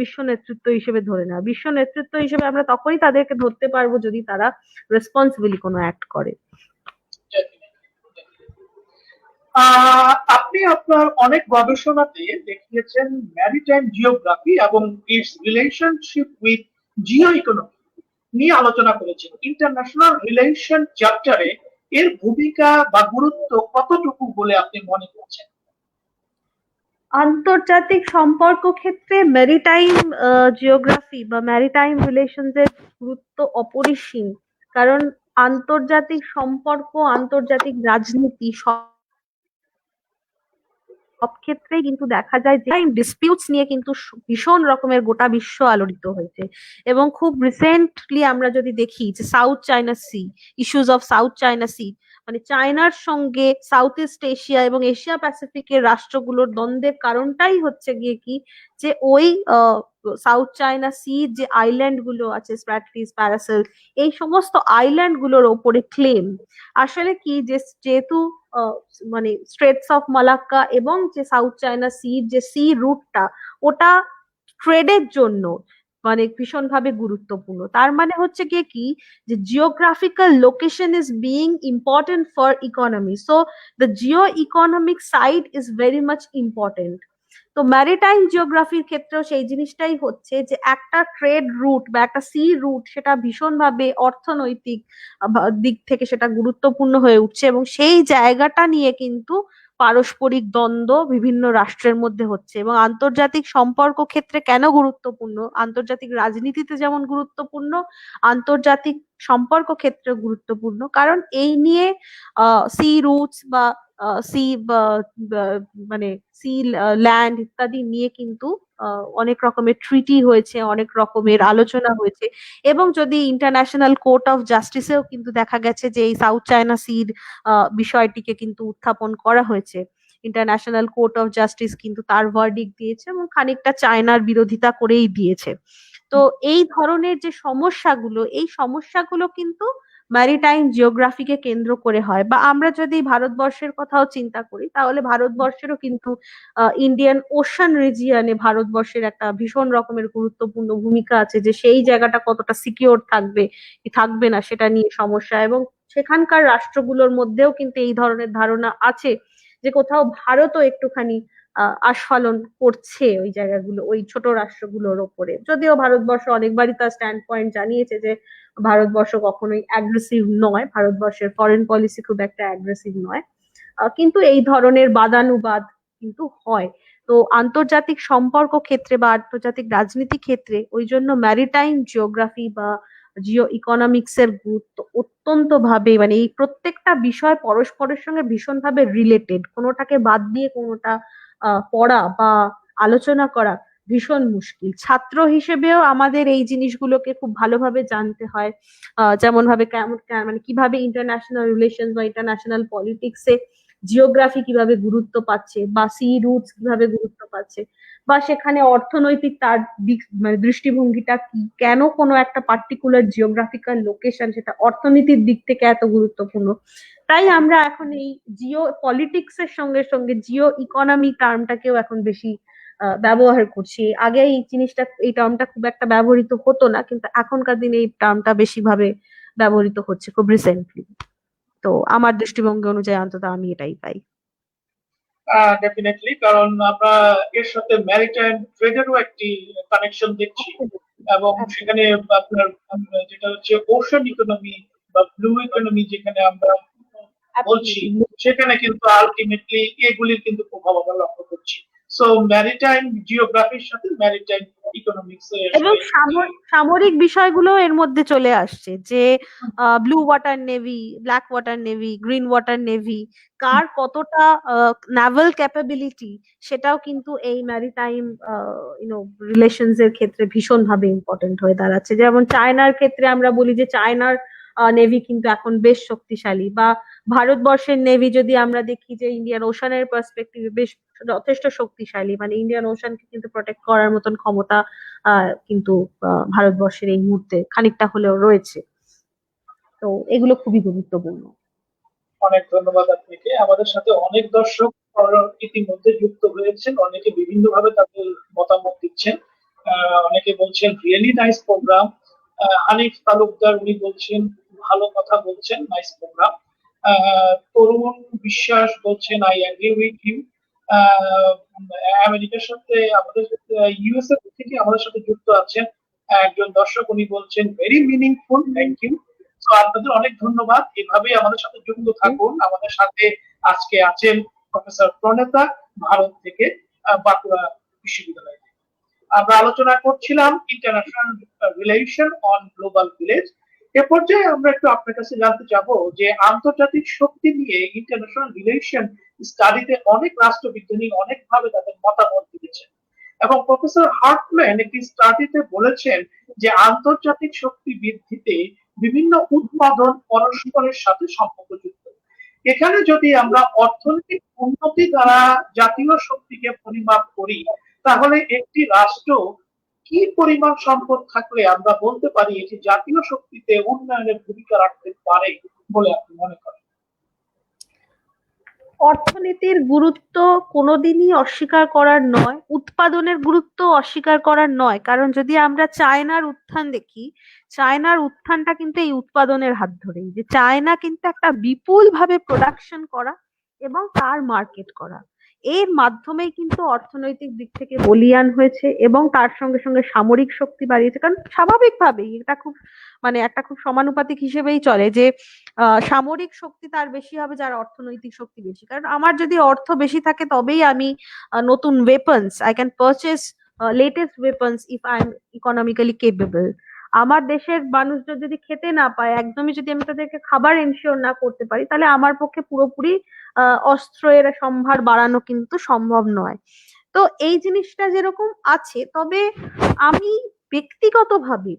বিশ্ব নেতৃত্ব হিসেবে ধরে নেওয়া। বিশ্ব নেতৃত্ব হিসেবে আমরা তখনই তাদেরকে ধরতে পারবো যদি তারা রেসপন্সিবলি কোনো অ্যাক্ট করে। আপনি আপনার অনেক গবেষণাতে দেখিয়েছেন ম্যারিটাইম জিওগ্রাফি এবং it's relationship with Jio economy নিয়ে আলোচনা করেছেন। ইন্টারন্যাশনাল রিলেশন চ্যাপ্টারে এর ভূমিকা বা গুরুত্ব কতটুকু বলে আপনি মনে করছেন? আন্তর্জাতিক সম্পর্ক ক্ষেত্রে ম্যারিটাইম জিওগ্রাফি বা ম্যারিটাইম রিলেশনস এর গুরুত্ব অপরিসীম। কারণ আন্তর্জাতিক সম্পর্ক, আন্তর্জাতিক রাজনীতি সব ক্ষেত্রেই কিন্তু দেখা যায় যে ডিসপিউটস নিয়ে কিন্তু ভীষণ রকমের গোটা বিশ্ব আলোড়িত হয়েছে। এবং খুব রিসেন্টলি আমরা যদি দেখি যে South China Sea, issues of South China Sea, মানে চায়নার সঙ্গে সাউথ ইস্ট এশিয়া এবং এশিয়া প্যাসিফিকের রাষ্ট্রগুলোর দ্বন্দ্বের কারণটাই হচ্ছে গিয়ে কি, যে ওই সাউথ চায়না সি যে আইল্যান্ড গুলো আছে, স্প্র্যাটফিস, প্যারাসেল, এই সমস্ত আইল্যান্ড গুলোর ওপরে ক্লেম। আসলে কি, যে যেহেতু মানে স্ট্রেটস অফ মালাক্কা এবং যে সাউথ চায়না সির যে সি রুটটা, ওটা ট্রেডের জন্য মানে ভীষণভাবে গুরুত্বপূর্ণ। তার মানে হচ্ছে গিয়ে কি, যে geographical location is being important for economy, so the Jio economic side is very much important. তো ম্যারিটাইম জিওগ্রাফির ক্ষেত্রেও সেই জিনিসটাই হচ্ছে, যে একটা ট্রেড রুট বা একটা সি রুট, সেটা ভীষণভাবে অর্থনৈতিক দিক থেকে সেটা গুরুত্বপূর্ণ হয়ে উঠছে, এবং সেই জায়গাটা নিয়ে কিন্তু পারস্পরিক দ্বন্দ্ব বিভিন্ন রাষ্ট্রের মধ্যে হচ্ছে। এবং আন্তর্জাতিক সম্পর্ক ক্ষেত্রে কেন গুরুত্বপূর্ণ, আন্তর্জাতিক রাজনীতিতে যেমন গুরুত্বপূর্ণ, আন্তর্জাতিক সম্পর্ক ক্ষেত্রে গুরুত্বপূর্ণ, কারণ এই নিয়ে সি রুটস বা সি মানে সি ল্যান্ড ইত্যাদি নিয়ে কিন্তু অনেক রকমের ট্রিটি হয়েছে, অনেক রকমের আলোচনা হয়েছে। এবং যদি ইন্টারন্যাশনাল কোর্ট অফ জাস্টিসেও কিন্তু দেখা গেছে যে এই সাউথ চায়না সির বিষয়টিকে কিন্তু উত্থাপন করা হয়েছে। ইন্টারন্যাশনাল কোর্ট অফ জাস্টিস কিন্তু তার ভার্ডিক্ট দিয়েছে এবং খানিকটা চায়নার বিরোধিতা করেই দিয়েছে। তো এই ধরনের যে সমস্যাগুলো, এই সমস্যাগুলো কিন্তু ম্যারিটাইম জিওগ্রাফিকে কেন্দ্র করে হয়। বা আমরা যদি ভারতবর্ষের কথাও চিন্তা করি, তাহলে ভারতবর্ষেরও কিন্তু ইন্ডিয়ান ওশান রিজিয়নে ভারতবর্ষের একটা ভীষণ রকমের গুরুত্বপূর্ণ ভূমিকা আছে, যে সেই জায়গাটা কতটা সিকিওর থাকবে কি থাকবে না সেটা নিয়ে সমস্যা। এবং সেখানকার রাষ্ট্রগুলোর মধ্যেও কিন্তু এই ধরনের ধারণা আছে যে কোথাও ভারতও একটুখানি আস্ফালন করছে ওই জায়গাগুলো, ওই ছোট রাষ্ট্রগুলোর ওপরে। যদিও ভারতবর্ষ অনেকবারই তার স্ট্যান্ড পয়েন্ট জানিয়েছে যে ভারতবর্ষ কখনোই অ্যাগ্রেসিভ নয়, ভারতবর্ষের ফরেন পলিসি খুব একটা অ্যাগ্রেসিভ নয়, কিন্তু এই ধরনের বাদানুবাদ কিন্তু হয়। তো আন্তর্জাতিক সম্পর্ক ক্ষেত্রে বা আন্তর্জাতিক রাজনীতি ক্ষেত্রে ওই জন্য ম্যারিটাইম জিওগ্রাফি বা জিও ইকোনমিক্স এর গুরুত্ব অত্যন্ত ভাবে, মানে এই প্রত্যেকটা বিষয় পরস্পরের সঙ্গে ভীষণভাবে রিলেটেড, কোনোটাকে বাদ দিয়ে কোনোটা পড়া বা আলোচনা করা ভীষণ মুশকিল। ছাত্র হিসেবেও আমাদের এই জিনিসগুলোকে খুব ভালোভাবে জানতে হয়, যেমন ভাবে কেমন মানে কিভাবে ইন্টারন্যাশনাল রিলেশন বা ইন্টারন্যাশনাল পলিটিক্সে জিওগ্রাফি কিভাবে গুরুত্ব পাচ্ছে, বা সি রুটস কিভাবে গুরুত্ব পাচ্ছে, বা সেখানে অর্থনৈতিক তার দিক মানে দৃষ্টিভঙ্গিটা কি, কেন কোনো একটা পার্টিকুলার জিওগ্রাফিক্যাল লোকেশন সেটা অর্থনীতির দিক থেকে এত গুরুত্বপূর্ণ। তাই আমরা এখন এই জিও পলিটিক্স এর সঙ্গে সঙ্গে জিও ইকোনমি টার্মটাকেও এখন বেশি ব্যবহার করছি। আগে এই জিনিসটা, এই টার্মটা খুব একটা ব্যবহৃত হতো না, কিন্তু এখনকার দিনে এই টার্মটা বেশি ভাবে ব্যবহৃত হচ্ছে খুব রিসেন্টলি। তো আমার দৃষ্টিভঙ্গি অনুযায়ী অন্তত আমি এটাই পাই। ডেফিনেটলি, কারণ আমরা এর সাথে ম্যারিটাইম ট্রেডেরও একটি কানেকশন দেখছি, এবং সেখানে আপনার যেটা হচ্ছে ওশান ইকোনমি বা ব্লু ইকোনমি যেখানে আমরা বলছি, সেখানে কিন্তু আলটিমেটলি এগুলির কিন্তু প্রভাব আমরা লক্ষ্য করছি। সো ম্যারিটাইম জিওগ্রাফির সাথে ম্যারিটাইম ইকোনমিক্স এবং সামরিক বিষয়গুলো এর মধ্যে চলে আসছে, যে blue water navy, black water navy, green water navy, কার কতটা নাভাল ক্যাপাবিলিটি, সেটাও কিন্তু এই ম্যারিটাইম রিলেশনস এর ক্ষেত্রে ভীষণ ভাবে ইম্পর্টেন্ট হয়ে দাঁড়াচ্ছে। যেমন চায়নার ক্ষেত্রে আমরা বলি যে চায়নার নেভি কিন্তু এখন বেশ শক্তিশালী, বা ভারতবর্ষের নেভি যদি আমরা দেখি যে ইন্ডিয়ান ওশানের পার্সপেক্টিভে বেশ যথেষ্ট শক্তিশালী, মানে ইন্ডিয়ান ওশানকে কিন্তু প্রোটেক্ট করার মতন ক্ষমতা কিন্তু ভারতবর্ষের এই মুহূর্তে খানিকটা হলেও রয়েছে। তো এগুলো খুবই গুরুত্বপূর্ণ। অনেক ধন্যবাদ আপনাকে। আমাদের সাথে অনেক দর্শক ইতিমধ্যে যুক্ত হয়েছেন, অনেকে বিভিন্ন ভাবে তাদের মতামত দিচ্ছেন। অনেকে বলছেন really nice programme. Hanif Talukdar উনি বলছেন ভালো কথা বলছেন, নাইস প্রোগ্রাম। তরুণ বিশ্বাস বলছেন আই এগ্রি উইথ ইউ। আমেরিকার সাথে আমাদের ইউএসএ থেকে আমাদের সাথে যুক্ত আছেন একজন দর্শক, উনি বলছেন ভেরি মিনিংফুল, থ্যাংক ইউ। তো আপনাদের অনেক ধন্যবাদ, এভাবেই আমাদের সাথে যুক্ত থাকুন। আমাদের সাথে আজকে আছেন প্রফেসর প্রণেতা, ভারত থেকে, বাঁকুড়া বিশ্ববিদ্যালয় থেকে। আমরা আলোচনা করছিলাম international relation on global village. এ পর্যায়ে আমরা একটু আপনার কাছে জানতে চাবো যে আন্তর্জাতিক শক্তি নিয়ে ইন্টারন্যাশনাল রিলেশন স্টাডিতে অনেক রাষ্ট্রবিজ্ঞানী অনেকভাবে তাদের মতামত দিয়েছেন, এবং প্রফেসর হার্টম্যান একটি স্টাডিতে বলেছেন যে আন্তর্জাতিক শক্তি বৃদ্ধিতে বিভিন্ন উৎপাদন পরস্পরের সাথে সম্পর্কযুক্ত। এখানে যদি আমরা অর্থনৈতিক উন্নতি দ্বারা জাতীয় শক্তিকে পরিমাপ করি, তাহলে একটি রাষ্ট্র কি পরিমাণ সম্পদ থাকলে আমরা বলতে পারি এটি জাতীয় শক্তিতে উন্নয়নের ভূমিকা রাখতে পারে বলে আপনি মনে করেন? অর্থনীতির গুরুত্ব কোনোদিনই অস্বীকার করার নয়, উৎপাদনের গুরুত্ব অস্বীকার করার নয়। কারণ যদি আমরা চায়নার উত্থান দেখি, চায়নার উত্থানটা কিন্তু এই উৎপাদনের হাত ধরেই, যে চায়না কিন্তু একটা বিপুল ভাবে প্রোডাকশন করা এবং তার মার্কেট করা, এর মাধ্যমেই কিন্তু অর্থনৈতিক দিক থেকে বলীয়ান হয়েছে, এবং তার সঙ্গে সঙ্গে সামরিক শক্তি বাড়িয়েছে। কারণ স্বাভাবিকভাবেই এটা খুব, মানে একটা খুব সমানুপাতিক হিসেবেই চলে যে সামরিক শক্তি তার বেশি হবে যার অর্থনৈতিক শক্তি বেশি। কারণ আমার যদি অর্থ বেশি থাকে তবেই আমি নতুন weapons I can purchase, latest weapons if I am economically capable. আমার দেশের মানুষজন যদি খেতে না পায়, একদমই যদি আমি তাদেরকে খাবার এনশিওর না করতে পারি, তাহলে আমার পক্ষে পুরোপুরি অস্ত্রের সম্ভার বাড়ানো কিন্তু সম্ভব নয়। তো এই জিনিসটা যেরকম আছে, তবে আমি ব্যক্তিগতভাবে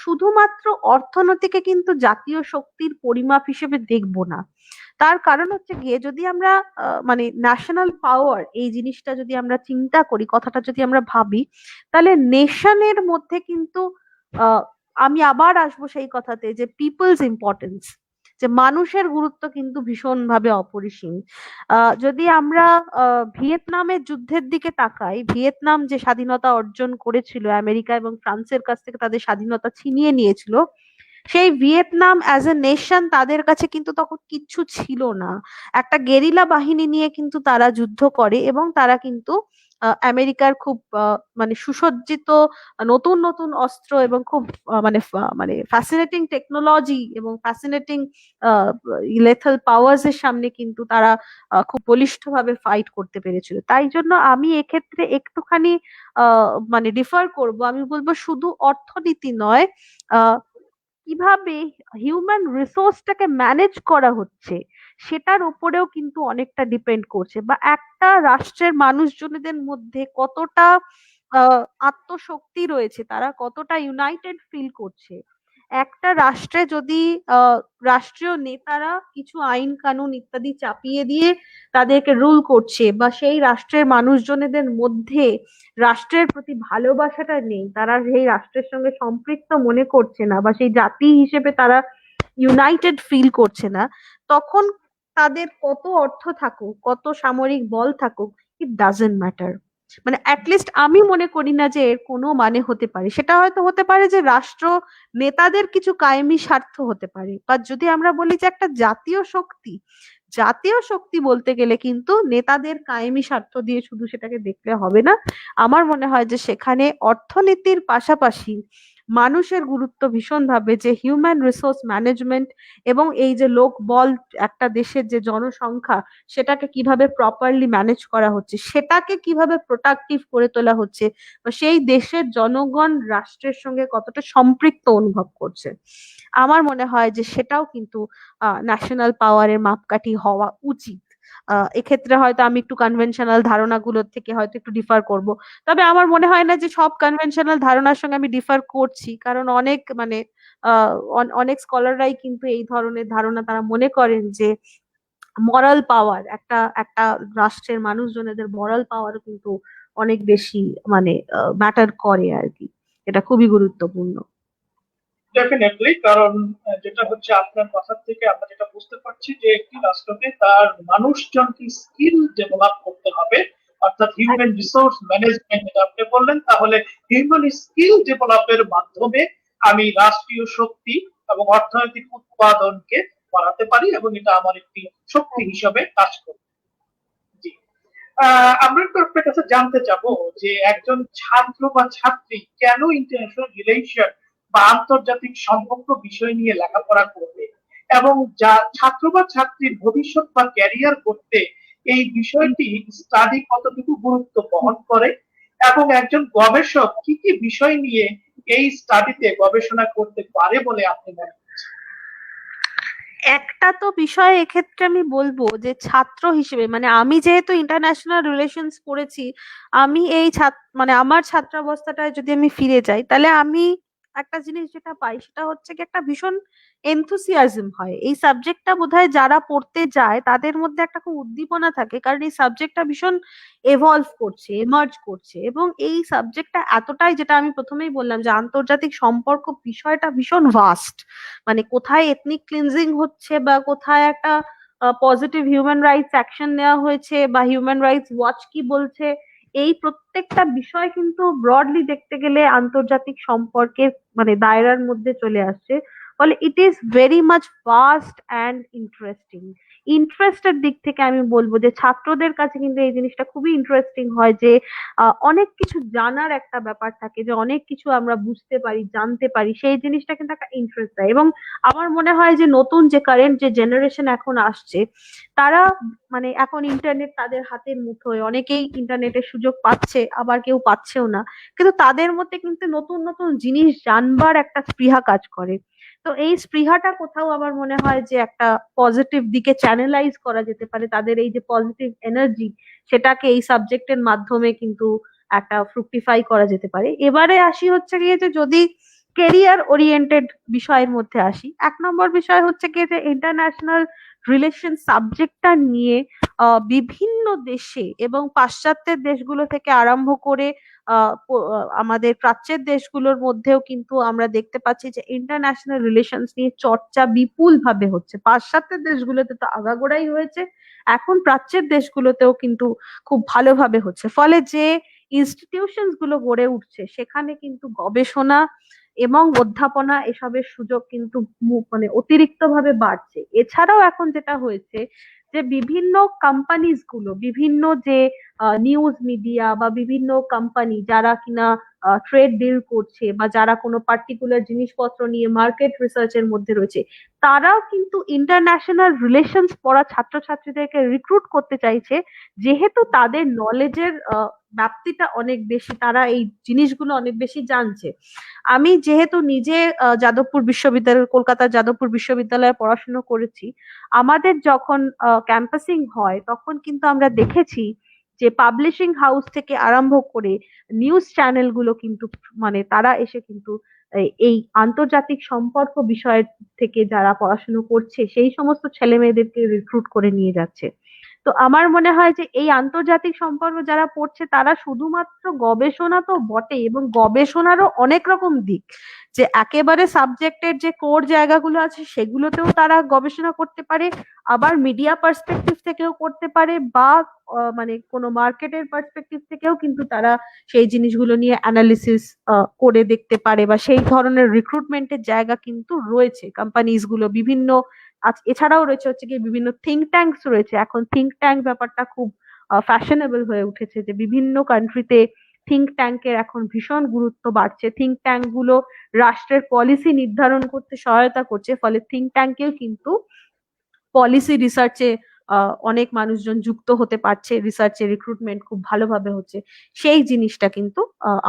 শুধুমাত্র অর্থনীতিকে কিন্তু জাতীয় শক্তির পরিমাপ হিসেবে দেখবো না। তার কারণ হচ্ছে গিয়ে, যদি আমরা মানে ন্যাশনাল পাওয়ার এই জিনিসটা যদি আমরা চিন্তা করি, কথাটা যদি আমরা ভাবি, তাহলে নেশনের মধ্যে কিন্তু আহ, আমি আবার আসবো সেই কথাতে, যে পিপলস ইম্পর্টেন্স, যে মানুষের গুরুত্ব কিন্তু ভীষণ ভাবে অপরিসীম। যদি আমরা ভিয়েতনামের যুদ্ধের দিকে তাকাই, ভিয়েতনাম যে স্বাধীনতা অর্জন করেছিল, আমেরিকা এবং ফ্রান্সের কাছ থেকে তাদের স্বাধীনতা ছিনিয়ে নিয়েছিল, সেই ভিয়েতনাম অ্যাজ এ নেশন তাদের কাছে কিন্তু তখন কিচ্ছু ছিল না। একটা গেরিলা বাহিনী নিয়ে কিন্তু তারা যুদ্ধ করে, এবং তারা কিন্তু আমেরিকার খুব মানে সুসজ্জিত নতুন নতুন অস্ত্র এবং খুব মানে ফ্যাসিনেটিং টেকনোলজি এবং ফ্যাসিনেটিং লেথাল পাওয়ার্স এর সামনে কিন্তু তারা খুব বলিষ্ঠভাবে ফাইট করতে পেরেছিল। তাই জন্য আমি এক্ষেত্রে একটুখানি মানে ডিফার করব, আমি বলবো শুধু অর্থনীতি নয়, কিভাবে হিউম্যান রিসোর্সটাকে ম্যানেজ করা হচ্ছে সেটার উপরেও কিন্তু অনেকটা ডিপেন্ড করছে, বা একটা রাষ্ট্রের মানুষজনদের মধ্যে কতটা আত্মশক্তি রয়েছে, তারা কতটা ইউনাইটেড ফিল করছে। একটা রাষ্ট্রে যদি রাষ্ট্রীয় নেতারা কিছু আইন কানুন ইত্যাদি চাপিয়ে দিয়ে তাদেরকে রুল করছে, বা সেই রাষ্ট্রের মানুষজনদের মধ্যে রাষ্ট্রের প্রতি ভালোবাসাটা নেই, তারা সেই রাষ্ট্রের সঙ্গে সম্পৃক্ত মনে করছে না, বা সেই জাতি হিসেবে তারা ইউনাইটেড ফিল করছে না, তখন তাদের কত অর্থ থাকুক, কত সামরিক বল থাকুক, ইট ডাজন্ট ম্যাটার। মানে অ্যাটলিস্ট আমি মনে করি না যে এর কোনো মানে হতে পারে। সেটা হয়তো হতে পারে যে রাষ্ট্র নেতাদের কিছু কায়েমি স্বার্থ হতে পারে, বা যদি আমরা বলি যে একটা জাতীয় শক্তি, জাতীয় শক্তি বলতে গেলে কিন্তু নেতাদের কায়েমি স্বার্থ দিয়ে শুধু সেটাকে দেখলে হবে না। আমার মনে হয় যে সেখানে অর্থনীতির পাশাপাশি মানুষের গুরুত্ব ভীষণভাবে, যে হিউম্যান রিসোর্স ম্যানেজমেন্ট এবং এই যে লোক বল, একটা দেশের যে জনসংখ্যা সেটাকে কিভাবে প্রপারলি ম্যানেজ করা হচ্ছে, সেটাকে কিভাবে প্রোডাক্টিভ করে তোলা হচ্ছে, বা সেই দেশের জনগণ রাষ্ট্রের সঙ্গে কতটা সম্পৃক্ত অনুভব করছে, আমার মনে হয় যে সেটাও কিন্তু ন্যাশনাল পাওয়ারের মাপকাঠি হওয়া উচিত। এক্ষেত্রে হয়তো আমি একটু কনভেনশনাল ধারণাগুলোর থেকে হয়তো একটু ডিফার করব, তবে আমার মনে হয় না যে সব কনভেনশনাল ধারণার সঙ্গে আমি ডিফার করছি, কারণ অনেক মানে অনেক স্কলাররাই কিন্তু এই ধরনের ধারণা তারা মনে করেন যে মরাল পাওয়ার, একটা একটা রাষ্ট্রের মানুষজনেদের মরাল পাওয়ারও কিন্তু অনেক বেশি মানে ম্যাটার করে আর কি। এটা খুবই গুরুত্বপূর্ণ। ডেফিনেটলি, কারণ যেটা হচ্ছে আপনার কথা থেকে আমরা যেটা বুঝতে পারছি যে একটি রাষ্ট্রকে তার মানুষজনকে স্কিল ডেভেলপ করতে হবে, অর্থাৎ হিউম্যান রিসোর্স ম্যানেজমেন্ট যেটা আপনি বললেন, তাহলে হিউম্যান স্কিল ডেভেলপের মাধ্যমে আমি রাষ্ট্রীয় শক্তি এবং অর্থনৈতিক উৎপাদনকে বাড়াতে পারি, এবং এটা আমার একটি শক্তি হিসাবে কাজ করবে। জি। আমরা একটু আপনার কাছে জানতে চাবো যে একজন ছাত্র বা ছাত্রী কেন ইন্টারন্যাশনাল রিলেশন বা আন্তর্জাতিক সম্পর্ক বিষয় নিয়ে লেখাপড়া করবে, এবং যা ছাত্র বা ছাত্রীর ভবিষ্যৎ বা ক্যারিয়ার করতে এই বিষয়টি স্টাডি কতটুকু গুরুত্ব বহন করে, এবং একজন গবেষক কি কি বিষয় নিয়ে এই স্টাডিতে গবেষণা করতে পারে বলে আপনি মনে করেন? একটা তো বিষয় এক্ষেত্রে আমি বলবো যে ছাত্র হিসেবে, মানে আমি যেহেতু ইন্টারন্যাশনাল রিলেশনস পড়েছি, আমি এই মানে আমার ছাত্রাবস্থাটায় যদি আমি ফিরে যাই, তাহলে আমি একটা জিনিস যেটা পাই সেটা হচ্ছে কি একটা ভীষণ এনথুসিয়াজম হয় এই সাবজেক্টটা। বোধহয় যারা পড়তে যায় তাদের মধ্যে একটা খুব উদ্দীপনা থাকে, কারণ এই সাবজেক্টটা ভীষণ এভলভ করছে, এমার্জ করছে, এবং এই সাবজেক্টটা এতটাই, যেটা আমি প্রথমেই বললাম যে আন্তর্জাতিক সম্পর্ক বিষয়টা ভীষণ ভাস্ট। মানে কোথায় এথনিক ক্লিনজিং হচ্ছে, বা কোথায় একটা পজিটিভ হিউম্যান রাইটস অ্যাকশন নেওয়া হয়েছে, বা হিউম্যান রাইটস ওয়াচ কি বলছে, এই প্রত্যেকটা বিষয় কিন্তু ব্রডলি দেখতে গেলে আন্তর্জাতিক সম্পর্কের মানে দায়রার মধ্যে চলে আসছে। ফলে it is very much fast and interesting. ইন্টারেস্টের দিক থেকে আমি বলবো যে ছাত্রদের কাছে কিন্তু এই জিনিসটা খুবই ইন্টারেস্টিং হয়, যে অনেক কিছু জানার একটা ব্যাপার থাকে, যে অনেক কিছু আমরা বুঝতে পারি, জানতে পারি, সেই জিনিসটা কিন্তু একটা ইন্টারেস্ট দেয়। এবং আমার মনে হয় যে নতুন যে কারেন্ট যে জেনারেশন এখন আসছে, তারা মানে এখন ইন্টারনেট তাদের হাতের মুঠোয়, অনেকেই ইন্টারনেটের সুযোগ পাচ্ছে, আবার কেউ পাচ্ছেও না, কিন্তু তাদের মধ্যে কিন্তু নতুন নতুন জিনিস জানবার একটা স্পৃহা কাজ করে। তো এই স্পৃহাটা কোথাও আমার মনে হয় যে একটা পজিটিভ দিকে চ্যানেলাইজ করা যেতে পারে, তাদের এই যে পজিটিভ এনার্জি, সেটাকে এই সাবজেক্টের মাধ্যমে কিন্তু একটা ফ্রুক্টিফাই করা যেতে পারে। এবারে আসি হচ্ছে গিয়ে যে যদি কেরিয়ার ওরিয়েন্টেড বিষয়ের মধ্যে আসি, এক নম্বর বিষয় হচ্ছে গিয়ে যে ইন্টারন্যাশনাল রিলেশন সাবজেক্টটা নিয়ে বিভিন্ন দেশে এবং পাশ্চাত্যের দেশগুলো থেকে আরম্ভ করে আমাদের প্রাচ্যের দেশগুলোর মধ্যেও কিন্তু আমরা দেখতে পাচ্ছি যে ইন্টারন্যাশনাল রিলেশনস নিয়ে চর্চা বিপুল ভাবে হচ্ছে। পাশ্চাত্যের দেশগুলোতে তো আগাগোড়াই হয়েছে, এখন প্রাচ্যের দেশগুলোতেও কিন্তু খুব ভালোভাবে হচ্ছে। ফলে যে ইনস্টিটিউশনস গুলো গড়ে উঠছে সেখানে কিন্তু গবেষণা এবং অধ্যাপনা এসবের সুযোগ কিন্তু মানে অতিরিক্ত ভাবে বাড়ছে। এছাড়াও এখন যেটা হয়েছে যে বিভিন্ন কোম্পানিজ গুলো, বিভিন্ন যে নিউজ মিডিয়া বা বিভিন্ন কোম্পানি যারা কিনা ট্রেড ডিল করছে, বা যারা কোনো পার্টিকুলার জিনিসপত্র নিয়ে মার্কেট রিসার্চের মধ্যে রয়েছে, তারাও কিন্তু ইন্টারন্যাশনাল রিলেশনস পড়া ছাত্রছাত্রীদেরকে রিক্রুট করতে চাইছে, যেহেতু তাদের নলেজের ব্যাপ্তিটা অনেক বেশি, তারা এই জিনিসগুলো অনেক বেশি জানছে। আমি যেহেতু নিজে যাদবপুর বিশ্ববিদ্যালয়, কলকাতার যাদবপুর বিশ্ববিদ্যালয়ে পড়াশোনা করেছি, আমাদের যখন ক্যাম্পাসিং হয় তখন কিন্তু আমরা দেখেছি যে পাবলিশিং হাউস থেকে আরম্ভ করে নিউজ চ্যানেল গুলো কিন্তু মানে তারা এসে কিন্তু এই আন্তর্জাতিক সম্পর্ক বিষয়ের থেকে যারা পড়াশোনা করছে সেই সমস্ত ছেলে মেয়েদেরকে রিক্রুট করে নিয়ে যাচ্ছে। তো আমার মনে হয় যে এই আন্তর্জাতিক সম্পর্ক যারা পড়ছে তারা শুধুমাত্র গবেষণা তো বটে, এবং গবেষণারও অনেক রকম দিক, যে একেবারে সাবজেক্টের যে কোর জায়গাগুলো আছে সেগুলোতেও তারা গবেষণা করতে পারে, আবার মিডিয়া পার্সপেক্টিভ থেকেও করতে পারে, বা মানে কোনো মার্কেটের পার্সপেক্টিভ থেকেও কিন্তু তারা সেই জিনিসগুলো নিয়ে অ্যানালিসিস করে দেখতে পারে, বা সেই ধরনের রিক্রুটমেন্টের জায়গা কিন্তু রয়েছে কোম্পানিজ গুলো বিভিন্ন। এছাড়াও রয়েছে হচ্ছে কি বিভিন্ন থিঙ্ক ট্যাঙ্কস রয়েছে। এখন থিঙ্ক ট্যাঙ্ক ব্যাপারটা খুব ফ্যাশনেবল হয়ে উঠেছে, যে বিভিন্ন কান্ট্রিতে থিঙ্ক ট্যাঙ্কের এখন ভীষণ গুরুত্ব বাড়ছে। থিঙ্ক ট্যাঙ্ক গুলো রাষ্ট্রের পলিসি নির্ধারণ করতে সহায়তা করছে, ফলে থিঙ্ক ট্যাঙ্কেও কিন্তু পলিসি রিসার্চে অনেক মানুষজন যুক্ত হতে পারছে, রিসার্চে রিক্রুটমেন্ট খুব ভালোভাবে হচ্ছে। সেই জিনিসটা কিন্তু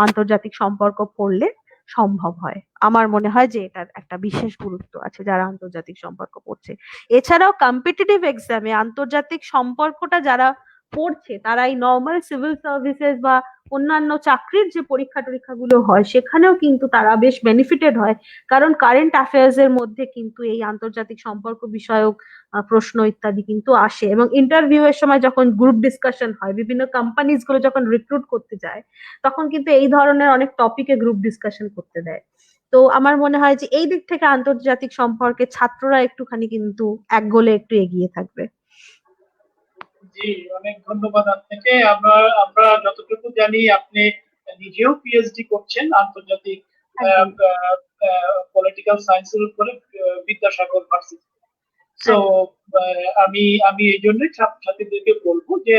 আন্তর্জাতিক সম্পর্ক পড়লে সম্ভব হয়। আমার মনে হয় যে এটার একটা বিশেষ গুরুত্ব আছে যারা আন্তর্জাতিক সম্পর্ক পড়ছে। এছাড়াও কম্পিটিটিভ এক্সামে আন্তর্জাতিক সম্পর্কটা যারা পড়ছে তারা এই নর্মাল সিভিল সার্ভিসেস বা অন্যান্য চাকরির যে পরীক্ষা টরীক্ষাগুলো হয় সেখানেও কিন্তু তারা বেশ বেনিফিটেড হয়, কারণ কারেন্ট অ্যাফেয়ার্স এর মধ্যে কিন্তু এই আন্তর্জাতিক সম্পর্ক বিষয়ক প্রশ্ন ইত্যাদি কিন্তু আসে, এবং ইন্টারভিউ এর সময় যখন গ্রুপ ডিসকাশন হয়, বিভিন্ন কোম্পানিজ গুলো যখন রিক্রুট করতে যায়, তখন কিন্তু এই ধরনের অনেক টপিকে গ্রুপ ডিসকাশন করতে দেয়। তো আমার মনে হয় যে এই দিক থেকে আন্তর্জাতিক সম্পর্কে ছাত্ররা একটুখানি কিন্তু এক গোলে একটু এগিয়ে থাকবে। জি, অনেক ধন্যবাদ আপনাকে। আমরা আমরা যতটুকু জানি আপনি নিজেও পিএইচডি করছেন আন্তর্জাতিক একদম পলিটিক্যাল সায়েন্সের উপরে বিদ্যাসাগর ভার্সিটি। সো একদম। আমি আমি এই জন্যই ছাত্রছাত্রীদেরকে বলবো যে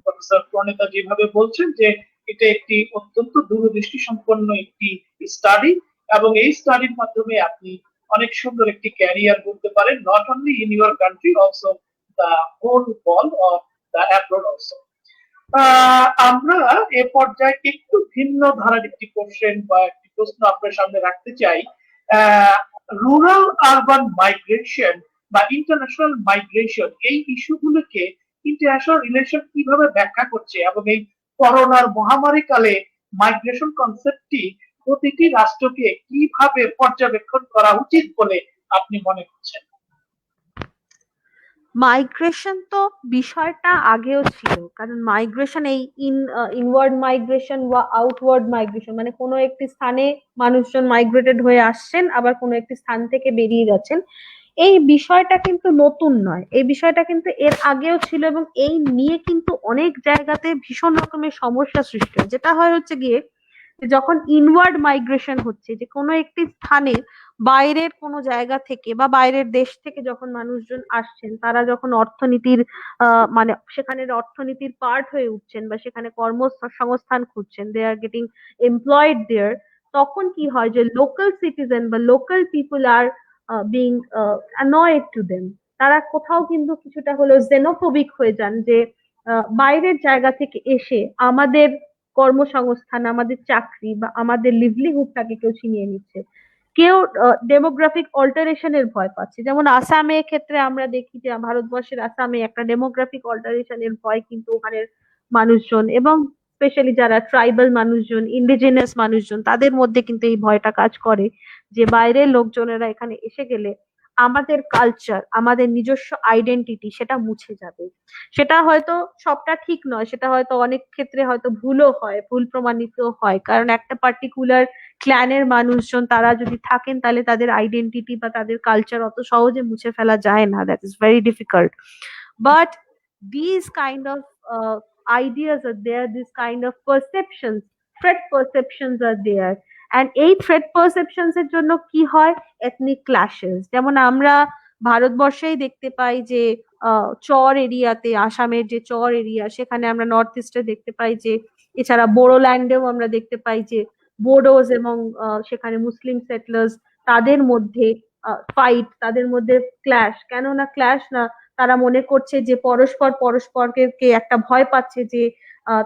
প্রফেসর প্রণেতা যেভাবে বলছেন যে এটা একটি অত্যন্ত দূরদৃষ্টি সম্পন্ন একটি স্টাডি, এবং এই স্টাডির মাধ্যমে আপনি অনেক সুন্দর একটি ক্যারিয়ার করতে পারেন, not only in your country, also the whole world or the abroad also. আমরা এ পর্যায়ে একটু ভিন্ন ধারার একটি কোশ্চেন বা একটি প্রশ্ন আপনার সামনে রাখতে চাই। রুরাল আরবান মাইগ্রেশন বা ইন্টারন্যাশনাল মাইগ্রেশন, এই ইস্যুগুলোকে ইন্টারন্যাশনাল রিলেশন কিভাবে ব্যাখ্যা করছে, এবং এই করোনার মহামারী কালে মাইগ্রেশন কনসেপ্টটি প্রতিটি রাষ্ট্রকে কিভাবে পর্যবেক্ষণ করা উচিত বলে আপনি মনে করছেন? মাইগ্রেশন তো বিষয়টা আগেও ছিল, কারণ মাইগ্রেশন এই ইনওয়ার্ড মাইগ্রেশন বা আউটওয়ার্ড মাইগ্রেশন, মানে কোনো একটি স্থানে মানুষজন মাইগ্রেটেড হয়ে আসছেন, আবার কোনো একটি স্থান থেকে বেরিয়ে যাচ্ছেন। এই বিষয়টা কিন্তু নতুন নয়, এই বিষয়টা কিন্তু এর আগেও ছিল, এবং এই নিয়ে কিন্তু অনেক জায়গাতে ভীষণ রকমের সমস্যা সৃষ্টি হয়। যেটা হয় হচ্ছে গিয়ে যে যখন ইনওয়ার্ড মাইগ্রেশন হচ্ছে, যে কোনো একটি স্থানে বাইরের কোনো জায়গা থেকে বা বাইরের দেশ থেকে যখন মানুষজন আসছেন, তারা যখন অর্থনীতির মানে সেখানের অর্থনীতির পার্ট হয়ে উঠছেন বা সেখানে কর্মসংস্থান খুঁজছেন, দে আর গেটিং এমপ্লয়েড দেয়ার, তখন কি হয় যে লোকাল সিটিজেন বা local people are being annoyed to them. তারা কোথাও কিন্তু কিছুটা হলেও জেনোফোবিক হয়ে যান, যে বাইরের জায়গা থেকে এসে আমাদের কর্মসংস্থান, আমাদের চাকরি বা আমাদের লিভলিহুডটাকে কেউ ছিনিয়ে নিচ্ছে। কেউ ডেমোগ্রাফিক অল্টারেশনের ভয় পাচ্ছে, যেমন আসামের ক্ষেত্রে আমরা দেখি যে ভারতবর্ষের আসামে একটা ডেমোগ্রাফিক অল্টারেশনের ভয় কিন্তু ওখানের মানুষজন, এবং স্পেশালি যারা ট্রাইবাল মানুষজন, ইন্ডিজিনাস মানুষজন, তাদের মধ্যে কিন্তু এই ভয়টা কাজ করে যে বাইরের লোকজনেরা এখানে এসে গেলে আমাদের কালচার, আমাদের নিজস্ব আইডেন্টিটি সেটা মুছে যাবে। সেটা হয়তো সবটা ঠিক নয়, সেটা হয়তো অনেক ক্ষেত্রে হয়তো ভুলও হয়, ভুল প্রমাণিত হয়, কারণ একটা পার্টিকুলার ক্ল্যানের মানুষজন তারা যদি থাকেন তাহলে তাদের আইডেন্টিটি বা তাদের কালচার অত সহজে মুছে ফেলা যায় না, that is very difficult. But these kind of ideas are there, this kind of perceptions, threat perceptions are there, and এই threat perceptions এর জন্য কি হয়, ethnic clashes। যেমন আমরা ভারতবর্ষেই দেখতে পাই যে চর এরিয়াতে, আসামের যে চর এরিয়া সেখানে আমরা নর্থ ইস্টে দেখতে পাই যে, এছাড়া বোডোল্যান্ডেও আমরা দেখতে পাই যে বোডোস এবং সেখানে মুসলিম সেটলার্স, তাদের মধ্যে ফাইট, তাদের মধ্যে ক্ল্যাশ। কেন না ক্ল্যাশ না, তারা মনে করছে যে পরস্পর পরস্পরকে একটা ভয় পাচ্ছে যে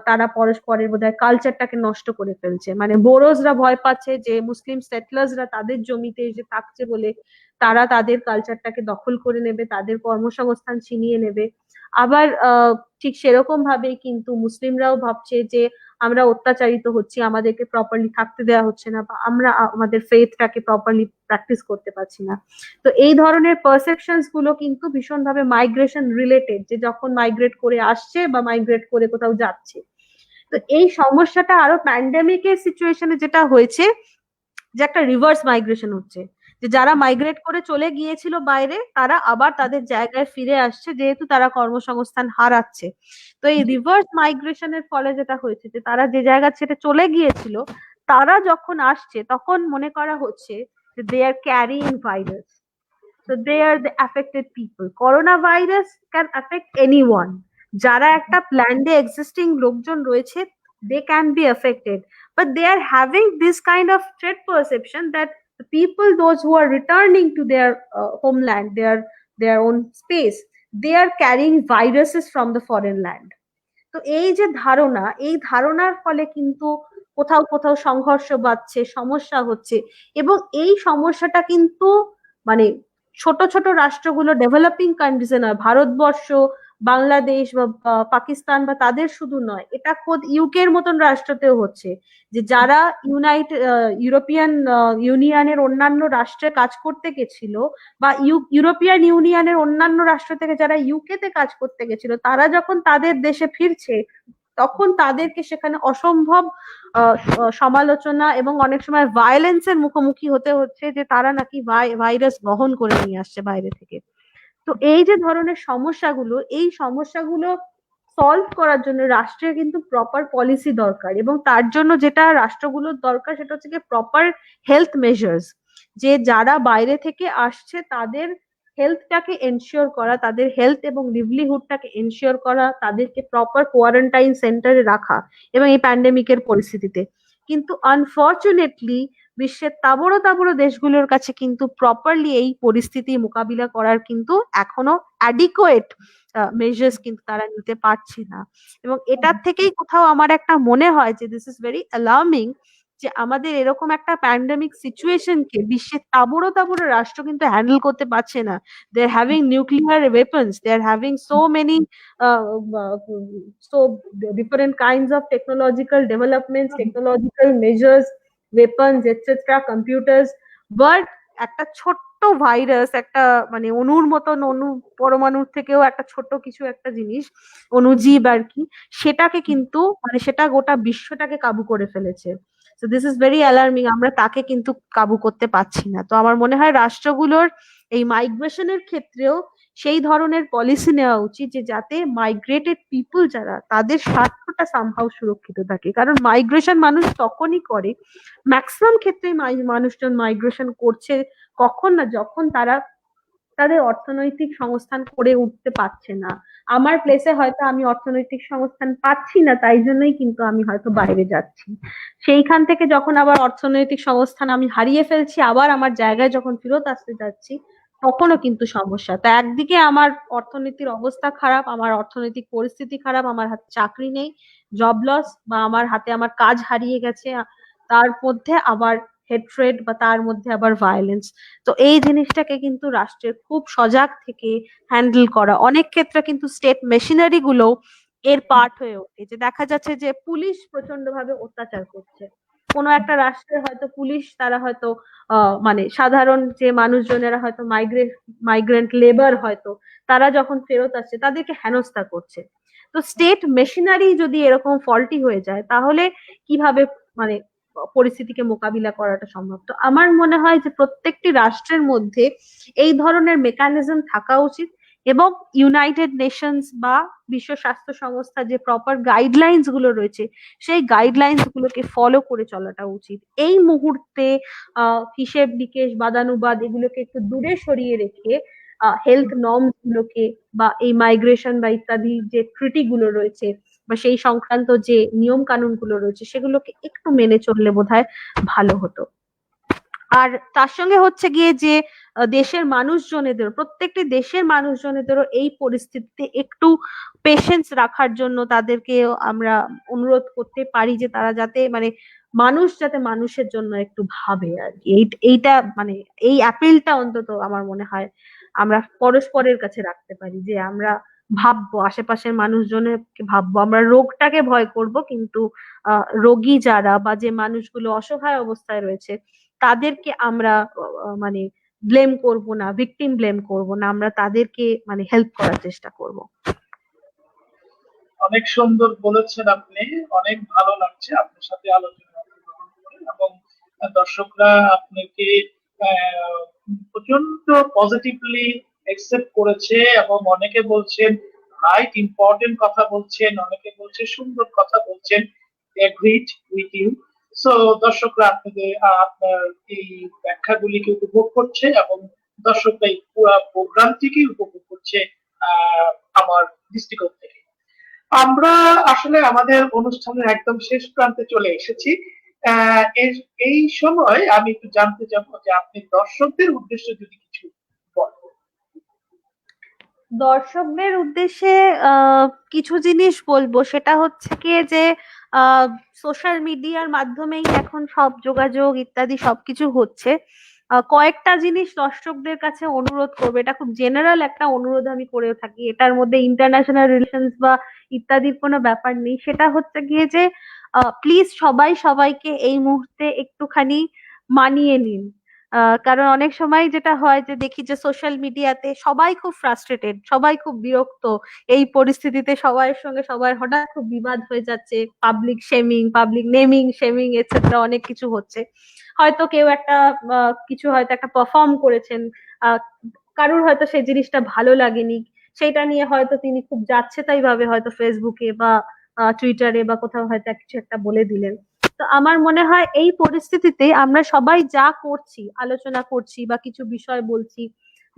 তারা পরস্পরের বোধহয় কালচারটাকে নষ্ট করে ফেলছে, মানে বোরোসরা ভয় পাচ্ছে যে মুসলিম সেটলার্সরা তাদের জমিতে এসে থাকছে বলে তারা তাদের কালচারটাকে দখল করে নেবে, তাদের কর্মসংস্থান ছিনিয়ে নেবে। আবার ঠিক সেরকম ভাবে কিন্তু মুসলিমরাও ভাবছে যে আমরা অত্যাচারিত হচ্ছি, আমাদেরকে প্রপারলি থাকতে দেওয়া হচ্ছে না, বা আমরা আমাদের ফেথটাকে প্রপারলি প্র্যাকটিস করতে পারছি না। তো এই ধরনের পারসেপশনস গুলো কিন্তু ভীষণভাবে মাইগ্রেশন রিলেটেড, যে যখন মাইগ্রেট করে আসছে বা মাইগ্রেট করে কোথাও যাচ্ছে। তো এই সমস্যাটা আরো প্যান্ডেমিকের সিচুয়েশনে যেটা হয়েছে, যে একটা রিভার্স মাইগ্রেশন হচ্ছে, যে যারা মাইগ্রেট করে চলে গিয়েছিল বাইরে তারা আবার তাদের জায়গায় ফিরে আসছে, যেহেতু তারা কর্মসংস্থান হারাচ্ছে। তো এই রিভার্স মাইগ্রেশনের ফলে যেটা হয়েছে, যে তারা যে জায়গা ছেড়ে চলে গিয়েছিল তারা যখন আসছে তখন মনে করা হচ্ছে যে they are carrying virus, so they are the affected people. Coronavirus can affect anyone. যারা একটা প্ল্যান্ডে এক্সিস্টিং লোকজন রয়েছে, they can be affected, but they are having this kind of threat perception that the people, those who are returning to their homeland, their own space, they are carrying viruses from the foreign land. তো এই যে ধারণা, এই ধারণার ফলে কিন্তু কোথাও কোথাও সংঘর্ষ বাড়ছে, সমস্যা হচ্ছে। এবং এই সমস্যাটা কিন্তু মানে ছোট ছোট রাষ্ট্রগুলো, ডেভেলপিং কান্ট্রিজে নয়, ভারতবর্ষ, বাংলাদেশ বা পাকিস্তান বা তাদের শুধু নয়, এটা খোদ ইউকের মতন রাষ্ট্রতেও হচ্ছে, যে যারা ইউরোপিয়ান ইউনিয়নের অন্যান্য রাষ্ট্রে কাজ করতে গেছিল, বা ইউরোপিয়ান ইউনিয়নের অন্যান্য রাষ্ট্র থেকে যারা ইউকে তে কাজ করতে গেছিল, তারা যখন তাদের দেশে ফিরছে তখন তাদেরকে সেখানে অসম্ভব সমালোচনা এবং অনেক সময় ভায়োলেন্সের মুখোমুখি হতে হচ্ছে, যে তারা নাকি ভাইরাস বহন করে নিয়ে আসছে বাইরে থেকে। তো এই যে ধরনের সমস্যাগুলো, এই সমস্যাগুলো সলভ করার জন্য রাষ্ট্রের কিন্তু প্রপার পলিসি দরকার, এবং তার জন্য যেটা রাষ্ট্রগুলোর দরকার সেটা হচ্ছে প্রপার হেলথ মেজার্স, যে যারা বাইরে থেকে আসছে তাদের হেলথটাকে এনশিওর করা, তাদের হেলথ এবং লিভলিহুডটাকে এনশিওর করা, তাদেরকে প্রপার কোয়ারেন্টাইন সেন্টারে রাখা, এবং এই প্যান্ডেমিকের পরিস্থিতিতে। কিন্তু আনফর্চুনেটলি বিশ্বের তাবড় তাবড় দেশগুলোর কাছে কিন্তু প্রপারলি এই পরিস্থিতি মোকাবিলা করার কিন্তু এখনো অ্যাডিকুয়েট মেজার্স কিন্তু তারা নিতে পারছে না। এবং এটার থেকেই কোথাও আমার একটা মনে হয় যে দিস ইজ ভেরি অ্যালার্মিং, যে আমাদের এরকম একটা প্যান্ডেমিক সিচুয়েশনকে বিশ্বের তাবড় তাবড় রাষ্ট্র কিন্তু হ্যান্ডেল করতে পারছে না। They are having nuclear weapons, they are having so many so different kinds of technological developments, technological measures, weapons, etc., computers, but একটা ছোট্ট ভাইরাস, একটা মানে অণুর মতন, অণু পরমাণুর থেকেও একটা ছোট কিছু একটা জিনিস, অণুজীব আর কি, সেটাকে কিন্তু মানে সেটা গোটা বিশ্বটাকে কাবু করে ফেলেছে। তো দিস ইজ ভেরি অ্যালার্মিং, আমরা তাকে কিন্তু কাবু করতে পারছি না। তো আমার মনে হয় রাষ্ট্রগুলোর এই মাইগ্রেশনের ক্ষেত্রেও সেই ধরনের পলিসি নেওয়া উচিত, যে যাতে মাইগ্রেটেড পিপল যারা, তাদের স্বার্থটা সামহাউ সুরক্ষিত থাকে। কারণ মাইগ্রেশন মানুষ তখনই করে, ম্যাক্সিমাম ক্ষেত্রেই মানুষজন মাইগ্রেশন করছে কখন না, যখন তারা তাদের অর্থনৈতিক সংস্থান করে উঠতে পারছে না। আমার প্লেসে হয়তো আমি অর্থনৈতিক সংস্থান পাচ্ছি না, তাই জন্যই কিন্তু আমি হয়তো বাইরে যাচ্ছি। সেইখান থেকে যখন আবার অর্থনৈতিক সংস্থান আমি হারিয়ে ফেলছি, আবার আমার জায়গায় যখন ফেরত আসতে যাচ্ছি, তখনও কিন্তু সমস্যা। তো একদিকে আমার অর্থনীতির অবস্থা খারাপ, আমার অর্থনৈতিক পরিস্থিতি খারাপ, আমার হাতে চাকরি নেই, জব লস, বা আমার হাতে আমার কাজ হারিয়ে গেছে, তার মধ্যে আবার হেট্রেড, বা তার মধ্যে আবার ভায়োলেন্স। তো এই জিনিসটাকে কিন্তু রাষ্ট্রের খুব সজাগ থেকে হ্যান্ডেল করা। অনেক ক্ষেত্রে কিন্তু স্টেট মেশিনারি গুলো এর পার্ট হয়ে ওঠে, যে দেখা যাচ্ছে যে পুলিশ প্রচন্ড ভাবে অত্যাচার করছে। কোনো একটা রাষ্ট্রের হয়তো পুলিশ, তারা হয়তো মানে সাধারণ যে মানুষজনেরা হয়তো মাইগ্রেন্ট লেবার হয়তো, তারা যখন ফেরত আসছে তাদেরকে হেনস্থা করছে। তো স্টেট মেশিনারি যদি এরকম ফল্টি হয়ে যায়, তাহলে কিভাবে মানে পরিস্থিতিকে মোকাবিলা করাটা সম্ভব? তো আমার মনে হয় যে প্রত্যেকটি রাষ্ট্রের মধ্যে এই ধরনের মেকানিজম থাকা উচিত, এবং ইউনাইটেড নেশনস বা বিশ্ব স্বাস্থ্য সংস্থা যে প্রপার গাইডলাইন্স গুলো রয়েছে, সেই গাইডলাইন্স গুলোকে ফলো করে চলাটা উচিত। এই মুহূর্তে হিসেব নিকেশ, বাদানুবাদ এগুলোকে একটু দূরে সরিয়ে রেখে হেলথ নর্মস গুলোকে, বা এই মাইগ্রেশন বা ইত্যাদি যে ট্রিটি গুলো রয়েছে, বা সেই সংক্রান্ত যে নিয়ম কানুন গুলো রয়েছে, সেগুলোকে একটু মেনে চললে বোধহয় ভালো হতো। আর তার সঙ্গে হচ্ছে গিয়ে যে দেশের মানুষজনেদের, প্রত্যেকটি দেশের মানুষজনেদেরও এই পরিস্থিতিতে একটু পেশেন্স রাখার জন্য তাদেরকে আমরা অনুরোধ করতে পারি, যে তারা যাতে মানে মানুষ যাতে মানুষের জন্য একটু ভাবে আর কি। এইটা মানে এই অ্যাপিলটা অন্তত আমার মনে হয় আমরা পরস্পরের কাছে রাখতে পারি, যে আমরা ভাববো, আশেপাশের মানুষজনের ভাববো। আমরা রোগটাকে ভয় করব, কিন্তু রোগী যারা বা যে মানুষগুলো অসহায় অবস্থায় রয়েছে তাদেরকে আমরা মানে ব্লেম করব না, ভিকটিম ব্লেম করব না, আমরা তাদেরকে মানে হেল্প করার চেষ্টা করব। অনেক সুন্দর বলেছেন আপনি। অনেক ভালো লাগছে আপনার সাথে আলোচনা অংশগ্রহণ করে, এবং দর্শকরা আপনাকে আহ, প্রচন্ড পজিটিভলি একসেপ্ট করেছে, এবং অনেকে বলছেন রাইট ইম্পর্টেন্ট কথা বলছেন, অনেকে বলছে সুন্দর কথা বলছেন। Agreed with you. সো দর্শকরা আপনার এই ব্যাখ্যাগুলিকে উপভোগ করছে, এবং দর্শকরা এই পুরো প্রোগ্রামটিকে উপভোগ করছে আমার দৃষ্টিকোণ থেকে। আমরা আসলে আমাদের অনুষ্ঠানের একদম শেষ প্রান্তে চলে এসেছি। এই সময় আমি একটু জানতে চাবো যে আপনি দর্শকদের উদ্দেশ্যে যদি কিছু বলেন। দর্শকদের উদ্দেশ্যে কিছু জিনিস বলবো, সেটা হচ্ছে কি যে সোশ্যাল মিডিয়ার মাধ্যমেই এখন সব যোগাযোগ ইত্যাদি সবকিছু হচ্ছে। কয়েকটা জিনিস দর্শকদের কাছে অনুরোধ করবো, এটা খুব জেনারেল একটা অনুরোধ আমি করে থাকি, এটার মধ্যে ইন্টারন্যাশনাল রিলেশনস বা ইত্যাদির কোনো ব্যাপার নেই। সেটা হচ্ছে গিয়ে যে প্লিজ সবাই সবাইকে এই মুহূর্তে একটুখানি মানিয়ে নিন। কারণ অনেক সময় যেটা হয় যে দেখি যে সোশ্যাল মিডিয়াতে সবাই খুব ফ্রাস্ট্রেটেড, সবাই খুব বিরক্ত। এই পরিস্থিতিতে সবার সঙ্গে সবার হঠাৎ খুব বিবাদ হয়ে যাচ্ছে, public shaming, public naming shaming etcetera অনেক কিছু হচ্ছে। হয়তো কেউ একটা কিছু হয়তো একটা পারফর্ম করেছেন, আহ, কারুর হয়তো সেই জিনিসটা ভালো লাগেনি, সেটা নিয়ে হয়তো তিনি খুব যাচ্ছে তাই ভাবে হয়তো ফেসবুকে বা টুইটারে বা কোথাও হয়তো কিছু একটা বলে দিলেন। তো আমার মনে হয় এই পরিস্থিতিতে আমরা সবাই যা করছি, আলোচনা করছি বা কিছু বিষয় বলছি,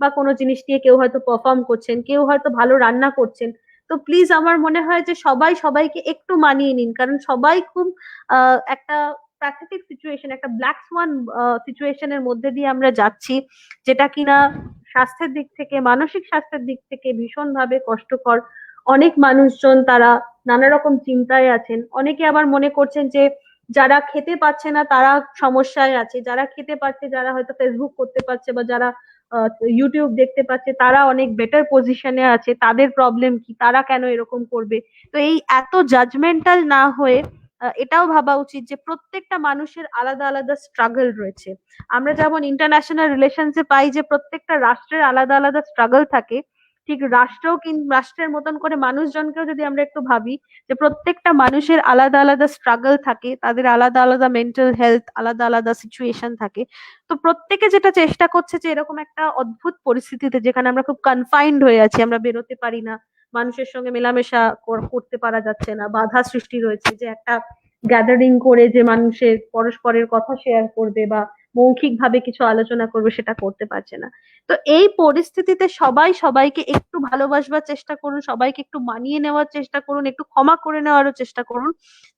বা কোনো জিনিস নিয়ে কেউ হয়তো পারফর্ম করছেন, কেউ হয়তো ভালো রান্না করছেন, তো প্লিজ আমার মনে হয় যে সবাই সবাইকে একটু মানিয়ে নিন। কারণ সবাই খুব একটা প্যাথেটিক সিচুয়েশন, একটা ব্ল্যাক সোয়ান সিচুয়েশনের মধ্যে দিয়ে আমরা যাচ্ছি, যেটা কিনা স্বাস্থ্যের দিক থেকে, মানসিক স্বাস্থ্যের দিক থেকে ভীষণভাবে কষ্টকর। অনেক মানুষজন তারা নানা রকম চিন্তায় আছেন, অনেকে আবার মনে করছেন যে যারা খেতে পাচ্ছে না তারা সমস্যায় আছে, যারা খেতে পাচ্ছে, যারা হয়তো ফেসবুক করতে পারছে বা যারা ইউটিউব দেখতে পাচ্ছে তারা অনেক বেটার পজিশনে আছে, তাদের প্রবলেম কি, তারা কেন এরকম করবে। তো এই এত জাজমেন্টাল না হয়ে এটাও ভাবা উচিত যে প্রত্যেকটা মানুষের আলাদা আলাদা স্ট্রাগল রয়েছে। আমরা যেমন ইন্টারন্যাশনাল রিলেশনসে পাই যে প্রত্যেকটা রাষ্ট্রের আলাদা আলাদা স্ট্রাগল থাকে, ঠিক রাষ্ট্রও কিন্তু রাষ্ট্রের মতন করে মানুষজনকেও যদি আমরা একটু ভাবি যে প্রত্যেকটা মানুষের আলাদা আলাদা স্ট্রাগল থাকে, তাদের আলাদা আলাদা মেন্টাল হেলথ, আলাদা আলাদা সিচুয়েশন থাকে। তো প্রত্যেকে যেটা চেষ্টা করছে যে এরকম একটা অদ্ভুত পরিস্থিতিতে যেখানে আমরা খুব কনফাইন্ড হয়ে আছি, আমরা বেরোতে পারি না, মানুষের সঙ্গে মেলামেশা করতে পারা যাচ্ছে না, বাধা সৃষ্টি রয়েছে, যে একটা গ্যাদারিং করে যে মানুষের পরস্পরের কথা শেয়ার করবে বা মৌখিক ভাবে কিছু আলোচনা করবে সেটা করতে পারছে না। তো এই পরিস্থিতিতে সবাই সবাইকে একটু ভালোবাসবার চেষ্টা করুন, সবাইকে একটু মানিয়ে নেওয়ার চেষ্টা করুন, একটু ক্ষমা করে নেওয়ারও চেষ্টা করুন,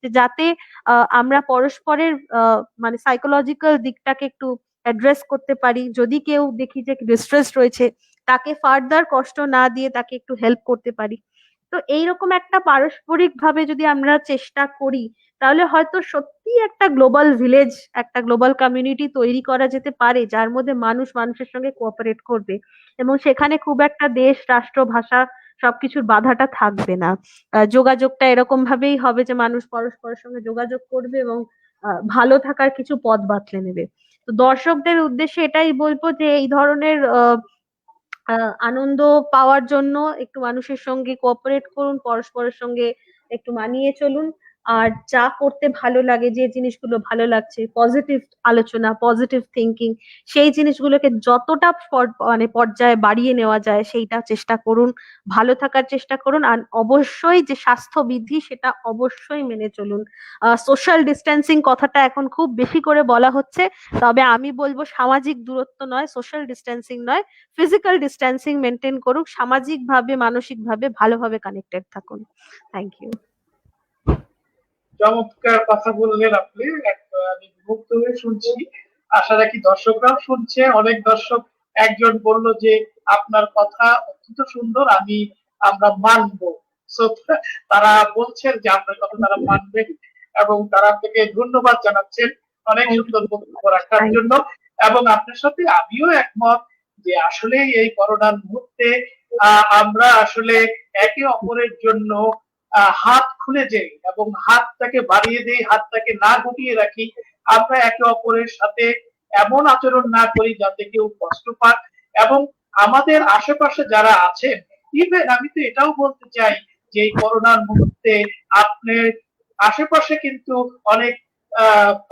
যে যাতে আমরা পরস্পরের মানে সাইকোলজিক্যাল দিকটাকে একটু অ্যাড্রেস করতে পারি। যদি কেউ দেখি যে ডিস্ট্রেস রয়েছে, তাকে ফার্দার কষ্ট না দিয়ে তাকে একটু হেল্প করতে পারি। তো এইরকম একটা পারস্পরিক ভাবে যদি আমরা চেষ্টা করি, তাহলে হয়তো সত্যি একটা গ্লোবাল ভিলেজ, একটা গ্লোবাল কমিউনিটি তৈরি করা যেতে পারে, যার মধ্যে মানুষ মানুষের সঙ্গে কোঅপারেট করবে, এবং সেখানে খুব একটা দেশ, রাষ্ট্র, ভাষা সবকিছুর বাধাটা থাকবে না। যোগাযোগটা এরকম ভাবেই হবে যে মানুষ পরস্পরের সঙ্গে যোগাযোগ করবে এবং ভালো থাকার কিছু পথ বাতলে নেবে। তো দর্শকদের উদ্দেশ্যে এটাই বলবো যে এই ধরনের আনন্দ পাওয়ার জন্য একটু মানুষের সঙ্গে কোঅপারেট করুন, পরস্পরের সঙ্গে একটু মানিয়ে চলুন। আর যা করতে ভালো লাগে, যে জিনিসগুলো ভালো লাগছে, পজিটিভ আলোচনা, পজিটিভ থিঙ্কিং, সেই জিনিসগুলোকে যতটা মানে পর্যায়ে বাড়িয়ে নেওয়া যায় সেইটা চেষ্টা করুন। ভালো থাকার চেষ্টা করুন, আর অবশ্যই যে স্বাস্থ্যবিধি সেটা অবশ্যই মেনে চলুন। সোশ্যাল ডিস্টেন্সিং কথাটা এখন খুব বেশি করে বলা হচ্ছে, তবে আমি বলবো সামাজিক দূরত্ব নয়, সোশ্যাল ডিস্টেন্সিং নয়, ফিজিক্যাল ডিস্টেন্সিং মেনটেন করুক, সামাজিক ভাবে মানসিক ভাবে ভালোভাবে কানেক্টেড থাকুন। Thank you. চমৎকার কথা বললেন আপনি। আমি মুগ্ধ হয়ে শুনছি, আশা রাখি দর্শকরাও শুনছে। অনেক দর্শক, একজন বলল যে আপনার কথা অত্যন্ত সুন্দর, আমরা মানবো। So, তারা বলছেন যে আপনার কথা তারা মানবেন, এবং তারা আপনাকে ধন্যবাদ জানাচ্ছেন অনেক থ্যাংক সুন্দর ইউ। বক্তব্য রাখার জন্য। এবং আপনার সাথে আমিও একমত যে আসলে এই করোনার মুহূর্তে আমরা আসলে একে অপরের জন্য হাত খুলে যাই এবং হাতটাকে বাড়িয়ে দেই, হাতটাকে না গুটিয়ে রাখি, আমরা একে অপরের সাথে এমন আচরণ না করি যাতে কেউ কষ্ট পাক। এবং আমাদের আশেপাশে যারা আছেন, ইভেন আমি তো এটাও বলতে চাই যে এই করোনার মুহূর্তে আপনার আশেপাশে কিন্তু অনেক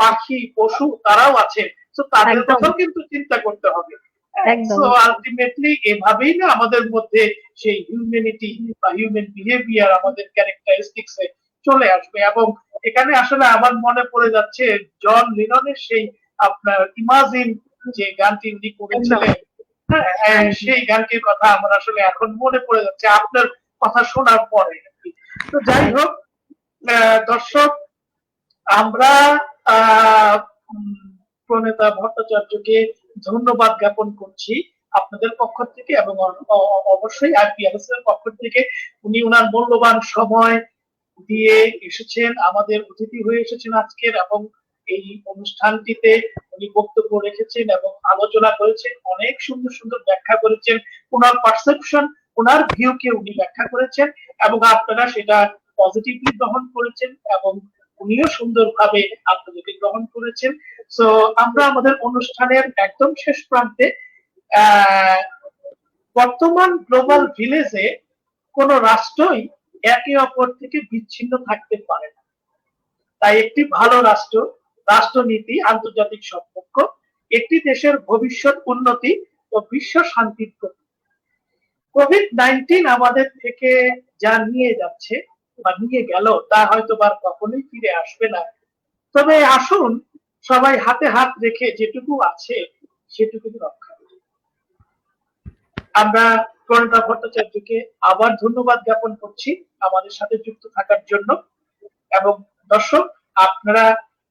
পাখি পশু তারাও আছেন, তো তাদের একদম কথাও কিন্তু চিন্তা করতে হবে। একদম সো আলটিমেটলি এভাবেই না আমাদের মধ্যে সেই হিউম্যানিটি বা হিউম্যান বিহেভিয়ার আমাদের ক্যারেক্টারিস্টিক্স এ চলে আসবে। এবং এখানে আসলে আমার মনে পড়ে যাচ্ছে জন লিননের সেই আপনার ইমাজিন যে গানটি উনি একদম করেছিলেন, সেই গানটির কথা আমার আসলে এখন মনে পড়ে যাচ্ছে আপনার কথা শোনার পরে আর কি। তো যাই হোক, দর্শক, আমরা আহ প্রণেতা ভট্টাচার্যকে ধন্যবাদ জ্ঞাপন করছি আপনাদের পক্ষ থেকে, এবং অবশ্যই আইপিএলএস এর পক্ষ থেকে। উনি ওনার মূল্যবান সময় দিয়ে এসেছেন, আমাদের অতিথি হয়ে এসেছেন আজকের, এবং এই অনুষ্ঠানটিতে উনি বক্তব্য রেখেছেন এবং আলোচনা করেছেন, অনেক সুন্দর সুন্দর ব্যাখ্যা করেছেন, ওনার পারসেপশন, ওনার ভিউকে উনি ব্যাখ্যা করেছেন, এবং আপনারা সেটা পজিটিভলি গ্রহণ করেছেন, এবং উনিও সুন্দরভাবে আপনাদেরকে গ্রহণ করেছেন। সো আমরা আমাদের অনুষ্ঠানের একদম শেষ প্রান্তে, আহ বর্তমান গ্লোবাল ভিলেজে কোন রাষ্ট্রই একে অপর থেকে বিচ্ছিন্ন থাকতে পারে না। তাই একটি ভালো রাষ্ট্র, রাষ্ট্রনীতি, আন্তর্জাতিক সম্পর্ক একটি দেশের ভবিষ্যৎ উন্নতি ও বিশ্ব শান্তির প্রতীক। কোভিড-19 আমাদের থেকে যা নিয়ে যাচ্ছে বা নিয়ে গেল তা হয়তো বা কখনোই ফিরে আসবে না। তবে আসুন সবাই হাতে হাত রেখে যেটুকু আছে সেটুকু রক্ষা করি। আমরা প্রণেতা ভট্টাচার্যকে আবার ধন্যবাদ জ্ঞাপন করছি আমাদের সাথে যুক্ত থাকার জন্য। এবং দর্শক, আপনারা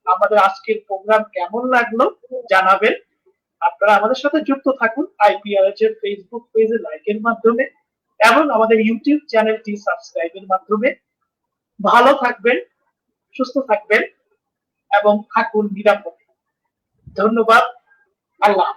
আমাদের আজকের প্রোগ্রাম কেমন লাগলো জানাবেন। আপনারা আমাদের সাথে যুক্ত থাকুন আইপিআরএচ এর ফেসবুক পেজে লাইকের মাধ্যমে এবং আমাদের ইউটিউব চ্যানেলটি সাবস্ক্রাইবের মাধ্যমে। ভালো থাকবেন, সুস্থ থাকবেন এবং থাকুন নিরাপদে। ধন্যবাদ। আল্লাহ।